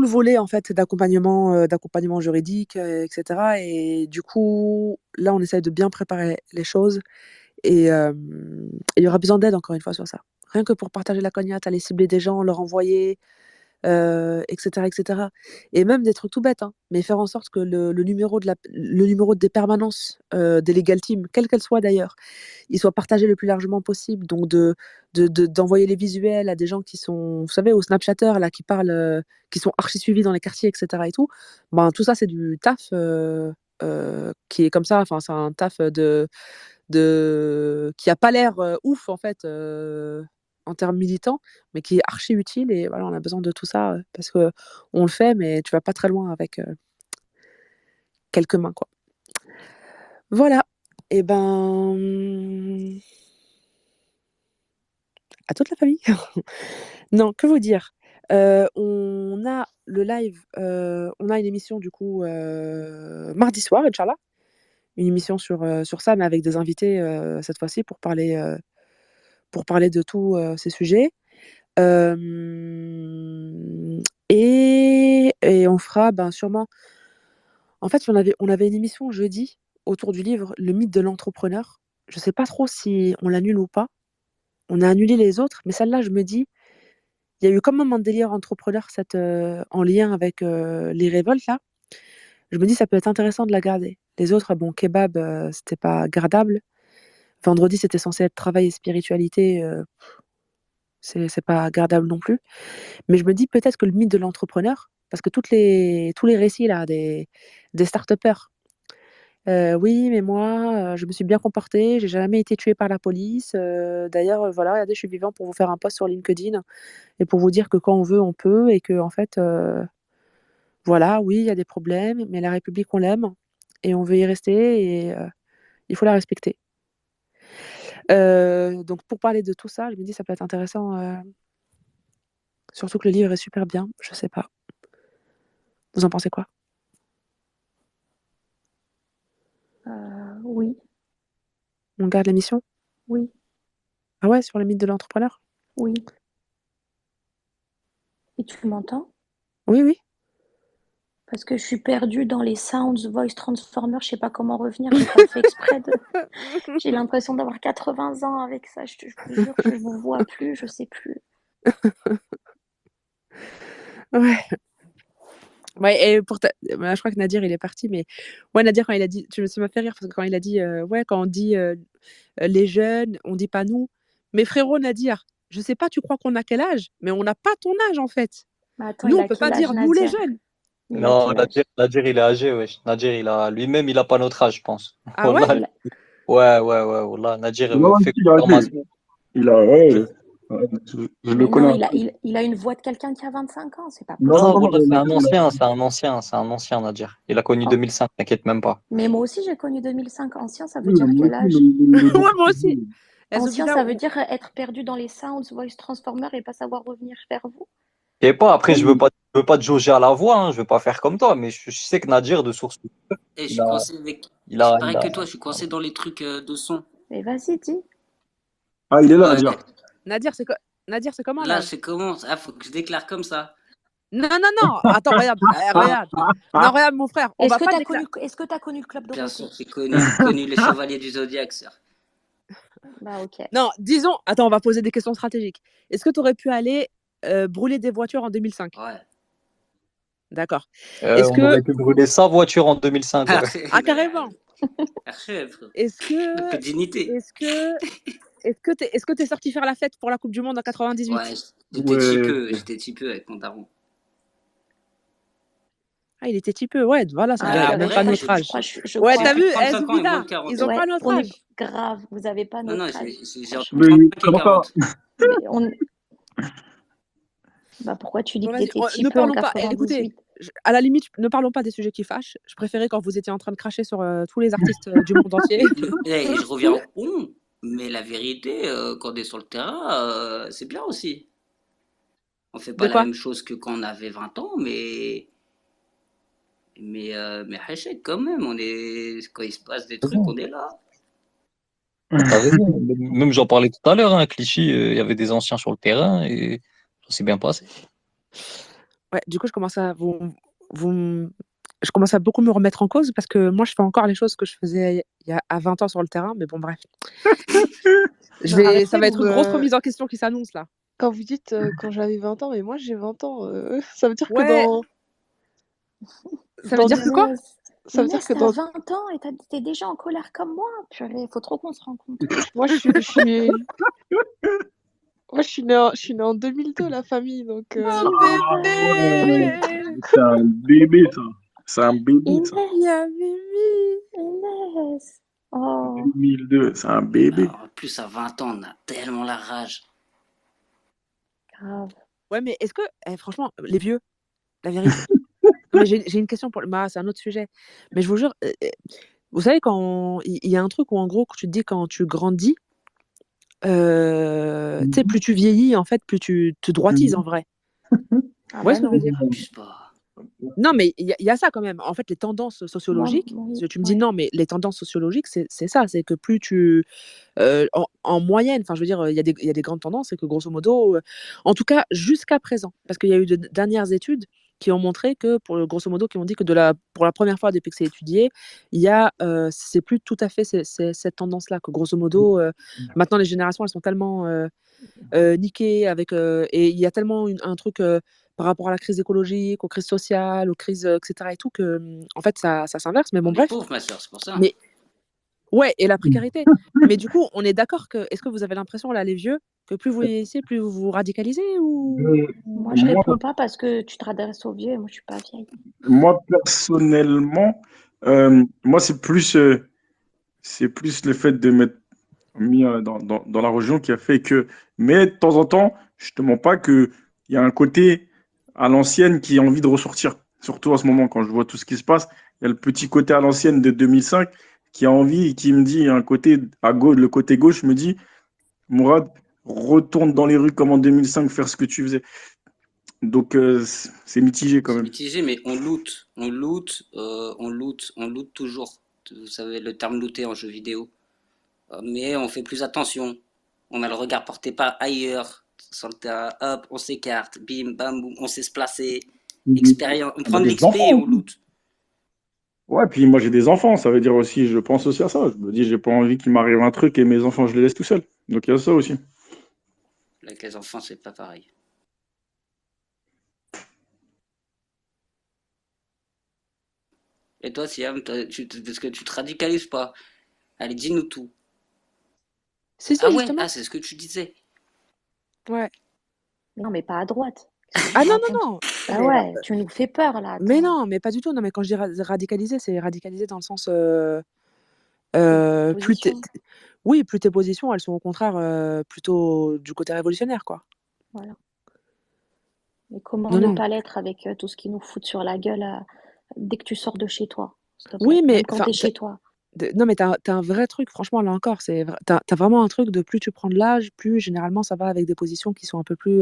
le volet en fait d'accompagnement juridique, etc. Et du coup, là, on essaye de bien préparer les choses et il y aura besoin d'aide encore une fois sur ça. Rien que pour partager la cagnotte, aller cibler des gens, leur envoyer. etc., etc. Et même des trucs tout bêtes, hein, mais faire en sorte que le numéro des permanences des legal teams, quelle qu'elle soit d'ailleurs, il soit partagé le plus largement possible. Donc d'envoyer les visuels à des gens qui sont, vous savez, aux Snapchatters là, qui parlent, qui sont archi suivis dans les quartiers, etc. et tout. Ben, tout ça, c'est du taf qui est comme ça. Enfin, c'est un taf qui a pas l'air ouf en fait en termes militants, mais qui est archi utile. Et voilà, on a besoin de tout ça parce que on le fait, mais tu vas pas très loin avec quelques mains, quoi. Voilà. Et ben, à toute la famille. Non, que vous dire? On a le live, on a une émission du coup mardi soir, Inch'Allah. Une émission sur ça, mais avec des invités cette fois-ci pour parler de tous ces sujets. Et on fera sûrement. En fait, on avait une émission jeudi autour du livre Le mythe de l'entrepreneur. Je sais pas trop si on l'annule ou pas. On a annulé les autres, mais celle-là, je me dis, il y a eu quand même un délire entrepreneur en lien avec les révoltes là. Je me dis, ça peut être intéressant de la garder. Les autres, bon, kebab, c'était pas gardable. Vendredi, c'était censé être travail et spiritualité. C'est pas gardable non plus. Mais je me dis peut-être que le mythe de l'entrepreneur, parce que tous les récits là, des start-upers, oui, mais moi, je me suis bien comporté, j'ai jamais été tué par la police. D'ailleurs, voilà, regardez, je suis vivant pour vous faire un post sur LinkedIn et pour vous dire que quand on veut, on peut, et que en fait, voilà, oui, il y a des problèmes, mais la République, on l'aime et on veut y rester, et il faut la respecter. Donc pour parler de tout ça, je me dis ça peut être intéressant, surtout que le livre est super bien. Je sais pas. Vous en pensez quoi? Oui, On garde l'émission? oui, Ah ouais, sur le mythe de l'entrepreneur? oui. Et tu m'entends? Oui, oui. Parce que je suis perdue dans les sounds, voice transformer, je sais pas comment revenir, j'ai pas fait exprès de. J'ai l'impression d'avoir 80 ans avec ça, je te jure, je vous vois plus, je sais plus. Ouais. Ouais, et je crois que Nadir, il est parti, mais ouais, Nadir, quand il a dit, ça m'a fait rire parce que quand il a dit, ouais, quand on dit les jeunes, on dit pas nous. Mais frérot Nadir, je sais pas, tu crois qu'on a quel âge? Mais on n'a pas ton âge en fait. Mais attends, Nous, il on a peut pas quel âge, dire nous les Nadir? jeunes. Il a Non, quel âge? Nadir, il est âgé, wesh. Nadir, lui-même, il a pas notre âge, je pense. Ah ouais? Wallah, ouais, wallah. Nadir Non, fait il a âgé. formation. Il a, ouais, je le Mais connais non, un peu. il a une voix de quelqu'un qui a 25 ans, c'est pas Non, Non, possible. wallah, c'est un il a- ancien, Nadir. Il a connu Oh, 2005, t'inquiète même pas. mais moi aussi, j'ai connu 2005. Ancien, ça veut oui, dire moi quel aussi, mais âge? il est Ouais, beaucoup moi plus aussi. vieux. Ancien, Sophia, ça veut dire être perdu dans les sounds, voice transformer et pas savoir revenir vers vous. Je sais pas, après, je Oui, veux pas te jauger à la voix, hein, je veux pas faire comme toi, mais je sais que Nadir, de source, Et je il suis a, coincé avec. il Je suis a, pareil il a, que toi, je suis coincé dans les trucs de son. Mais vas-y, dis. Ah, il est là, à Ouais, dire. Nadir, c'est comment là, l'âge? c'est comment? Ah, faut que je déclare comme ça. Non, non, non. Attends, regarde. Regarde. Non, regarde, mon frère. On Est-ce va que pas t'as déclarer. connu le club Bien Dorothée? sûr, j'ai connu les chevaliers du Zodiaque, sœur. Bah ok. Non, disons. Attends, on va poser des questions stratégiques. Est-ce que tu aurais pu aller brûler des voitures en 2005? Ouais. D'accord. Est-ce on que. aurait pu brûler sa voiture en 2005, ouais. Ah, carrément. Archèvre, frère. Est-ce Un peu que. de dignité. Est-ce que t'es sorti faire la fête pour la Coupe du Monde en 98? Ouais, Ouais. j'étais petit peu avec mon daron. Ah, il était petit peu, ouais, voilà, ça veut Ah dire Ouais, qu'il ouais, a même mais pas après, notre âge. je Ouais, crois. j'ai t'as plus vu, de 35 ans et moins Zoubida, de 40 ils ans. ont pas Ouais, notre on âge. est grave, vous avez pas Non, non, notre âge. j'ai entre Franchement. Oui, 35 et comment ça? 40. Mais bah pourquoi tu dis que Bon, vas-y, t'étais petit ne peu en parlons pas. Écoutez, 98? à la limite, ne parlons pas des sujets qui fâchent. Je préférais quand vous étiez en train de cracher sur tous les artistes du monde entier. Et je reviens au on. Mais la vérité, quand on est sur le terrain, c'est bien aussi. On fait De pas la quoi? même chose que quand on avait 20 ans, mais hachek, quand même, quand il se passe des trucs, on est là. T'as raison. Même j'en parlais tout à l'heure, hein, Clichy, il y avait des anciens sur le terrain et ça s'est bien passé. Ouais, du coup, je commence à je commence à beaucoup me remettre en cause parce que moi, je fais encore les choses que je faisais à 20 ans sur le terrain. Mais bon, bref. Non, arrêtez, Ça va être une grosse remise en question qui s'annonce là. Quand vous dites quand j'avais 20 ans, mais moi j'ai 20 ans, ça veut dire que Ouais, ça veut dans dire que quoi? Inès, ça veut dire que t'as dans 20 ans et t'es déjà en colère comme moi. Purée, faut trop qu'on se rencontre. moi je suis née en 2002 la famille donc Oh Ouais, bébé! c'est un bébé, ça. C'est un bébé, ça. Inès, Il y a Mimi! Inès. Oh, 2002, c'est un bébé. En plus, à 20 ans, on a tellement la rage. grave. Ouais, mais est-ce que, franchement, les vieux, la vérité. Non, mais j'ai une question pour. Bah, c'est un autre sujet. Mais je vous jure, vous savez, quand il y a un truc où, en gros, que tu te dis quand tu grandis, tu sais, plus tu vieillis, en fait, plus tu te droitises en vrai. Ah Vous voyez bah ce que je veux non. dire? Abuse pas. Non, mais il y a ça quand même. En fait, les tendances sociologiques, Oui, parce que tu me dis ouais. non, mais les tendances sociologiques, c'est ça. C'est que plus tu. En moyenne, enfin, je veux dire, il y a des grandes tendances, c'est que grosso modo, en tout cas, jusqu'à présent, parce qu'il y a eu de dernières études qui ont montré que, grosso modo, qui ont dit que pour la première fois depuis que c'est étudié, il y a, c'est plus tout à fait cette tendance-là, que grosso modo, maintenant les générations, elles sont tellement niquées et il y a tellement un truc par rapport à la crise écologique, aux crises sociales, aux crises, etc. et tout, que, en fait, ça s'inverse. Mais bon, On est bref. pauvres, ma soeur, c'est pour ça. Mais ouais, et la précarité. Mais du coup, on est d'accord que, est-ce que vous avez l'impression, là, les vieux, que plus vous vieillissez, plus vous vous radicalisez ou? Moi, je Moi, réponds pas parce que tu te t'adresses aux vieux et moi, je suis pas vieille. moi, personnellement, moi, c'est plus le fait de m'être mis dans la religion qui a fait que. Mais de temps en temps, je te mens pas qu'il y a un côté à l'ancienne qui a envie de ressortir. Surtout en ce moment, quand je vois tout ce qui se passe, il y a le petit côté à l'ancienne de 2005 qui a envie et qui me dit, un côté à gauche, le côté gauche me dit, Mourad, retourne dans les rues comme en 2005, faire ce que tu faisais. Donc, c'est mitigé quand C'est même. mitigé, mais on loot toujours. Vous savez le terme looter en jeu vidéo. Mais on fait plus attention. On a le regard porté par ailleurs. Sur le terrain, hop, on s'écarte, bim, bam, boum, on sait se placer. Expérience, on On a prend de des l'XP et enfants on aussi. loot. Ouais, puis moi j'ai des enfants, ça veut dire aussi, je pense aussi à ça. Je me dis, j'ai pas envie qu'il m'arrive un truc et mes enfants, je les laisse tout seuls. Donc il y a ça aussi. Avec les enfants, c'est pas pareil. Et toi, Siam, parce que tu te radicalises pas. Allez, dis-nous tout. Si, Ah ouais, justement. c'est ce que tu disais. Ouais. Non, mais pas à droite. Qu'est-ce que tu Ah non, racontes? non, non. Bah Mais, ouais, tu nous fais peur là, mais attends. non, mais pas du tout. Non, mais quand je dis radicaliser, c'est radicaliser dans le sens, Tes plus positions. oui, plus tes positions, elles sont au contraire plutôt du côté révolutionnaire, quoi. Voilà. Mais comment Non, ne non. pas l'être avec tout ce qu'ils nous foutent sur la gueule dès que tu sors de chez toi, s'il te Oui, plaît. mais Même quand t'es chez toi. non, mais t'as un vrai truc, franchement, là encore, t'as vraiment un truc de plus tu prends de l'âge, plus généralement ça va avec des positions qui sont un peu plus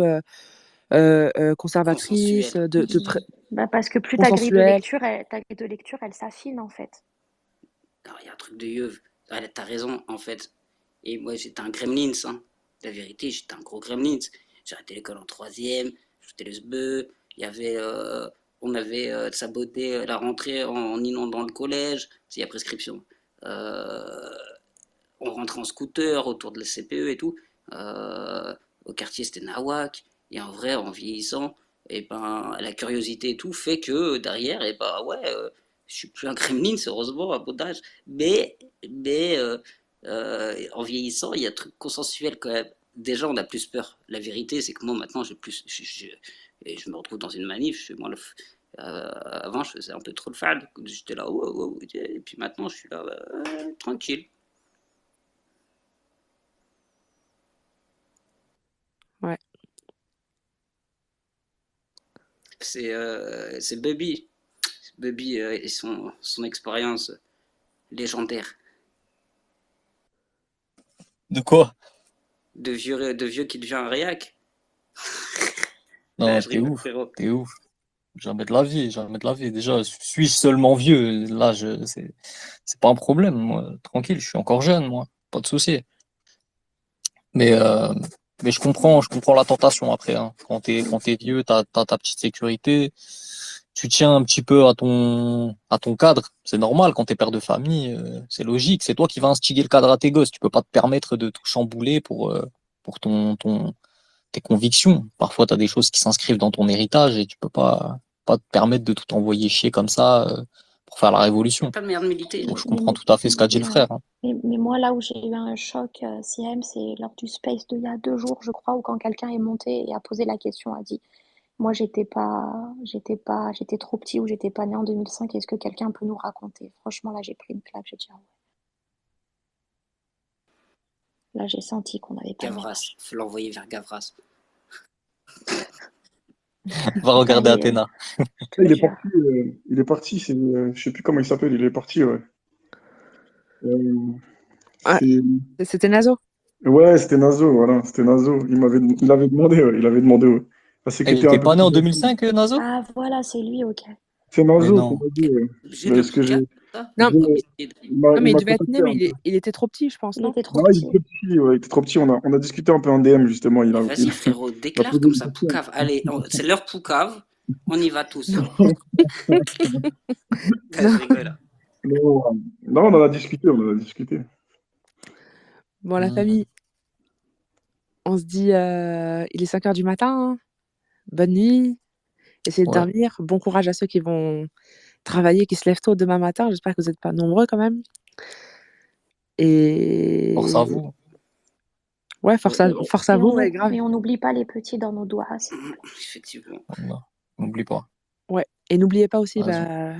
conservatrices, Consensuel. Bah parce que plus consensuelles. ta grille de lecture, elle s'affine en fait. Non, il y a un truc de yeuve. Ah, t'as raison, en fait. Et moi, j'étais un gremlins, hein. La vérité, j'étais un gros gremlins. J'ai arrêté l'école en troisième, j'étais le sbeu. Il y avait, on avait saboté la rentrée en inondant le collège. Il y a prescription. Euh, on rentrait en scooter autour de la CPE et tout. Au quartier, c'était Nawak. Et en vrai, en vieillissant, et ben, la curiosité et tout fait que derrière, et ben ouais, je suis plus un gremlin, heureusement, à mon âge. Mais en vieillissant, il y a un truc consensuel quand même. Déjà, on a plus peur. La vérité, c'est que moi, maintenant, j'ai plus. Et je me retrouve dans une manif, je fais moins avant, je faisais un peu trop le fad. J'étais là, oh, oh, oh, et puis maintenant, je suis là, tranquille. Ouais. C'est Bubby. Bubby et son expérience légendaire. De quoi? De vieux qui devient un réac. Non, Je t'es rigole, ouf. frérot. T'es ouf. Jamais de la vie, jamais de la vie. Déjà, suis-je seulement vieux? Là, c'est pas un problème, moi. Tranquille, je suis encore jeune, moi. Pas de souci. Mais, euh, mais je comprends la tentation après, hein. Quand t'es vieux, t'as ta petite sécurité. Tu tiens un petit peu à ton cadre. C'est normal quand t'es père de famille, c'est logique. C'est toi qui vas instiguer le cadre à tes gosses. Tu peux pas te permettre de tout chambouler pour tes convictions. Parfois, tu as des choses qui s'inscrivent dans ton héritage et tu peux pas te permettre de tout envoyer chier comme ça pour faire la révolution. Pas de merde militaire. Donc, je comprends tout à fait ce qu'a dit le frère. Hein. Mais moi, là où j'ai eu un choc, CM, c'est lors du space d'il y a 2 jours, je crois, où quand quelqu'un est monté et a posé la question, a dit, moi, j'étais trop petit ou j'étais pas né en 2005, est-ce que quelqu'un peut nous raconter? Franchement, là, j'ai pris une claque, j'ai dit, ah ouais. Là, j'ai senti qu'on avait pas le Gavras, message. faut l'envoyer vers Gavras. Va regarder Athéna. Il est parti, je sais plus comment il s'appelle, il est parti, ouais. C'était Nazo. Ouais, c'était Nazo, voilà, c'était Nazo. Il avait demandé, ouais. Parce que Il était pas né en 2005, Nazo? Ah, voilà, c'est lui, ok. C'est Nazo, non. ouais. J'ai le Poucave, ça Non, il mais il m'a devait être né, contacté mais un peu. il était trop petit, je pense, Il non? était trop Non, il petit. était petit, ouais, il était trop petit. On a discuté un peu en DM, justement. Vas-y, frérot, déclare comme ça, Poucave. Allez, c'est l'heure Poucave, on y va tous. Je rigole, là. Non, on en a discuté, Bon, la famille, on se dit, il est 5h du matin, hein. Bonne nuit, essayez de dormir. Bon courage à ceux qui vont travailler, qui se lèvent tôt demain matin. J'espère que vous n'êtes pas nombreux quand même. Et Force à vous. ouais, force à vous, ouais, grave. Et on n'oublie pas les petits dans nos doigts, s'il vous plaît. Effectivement. N'oublie pas. Ouais, et n'oubliez pas aussi Raison. de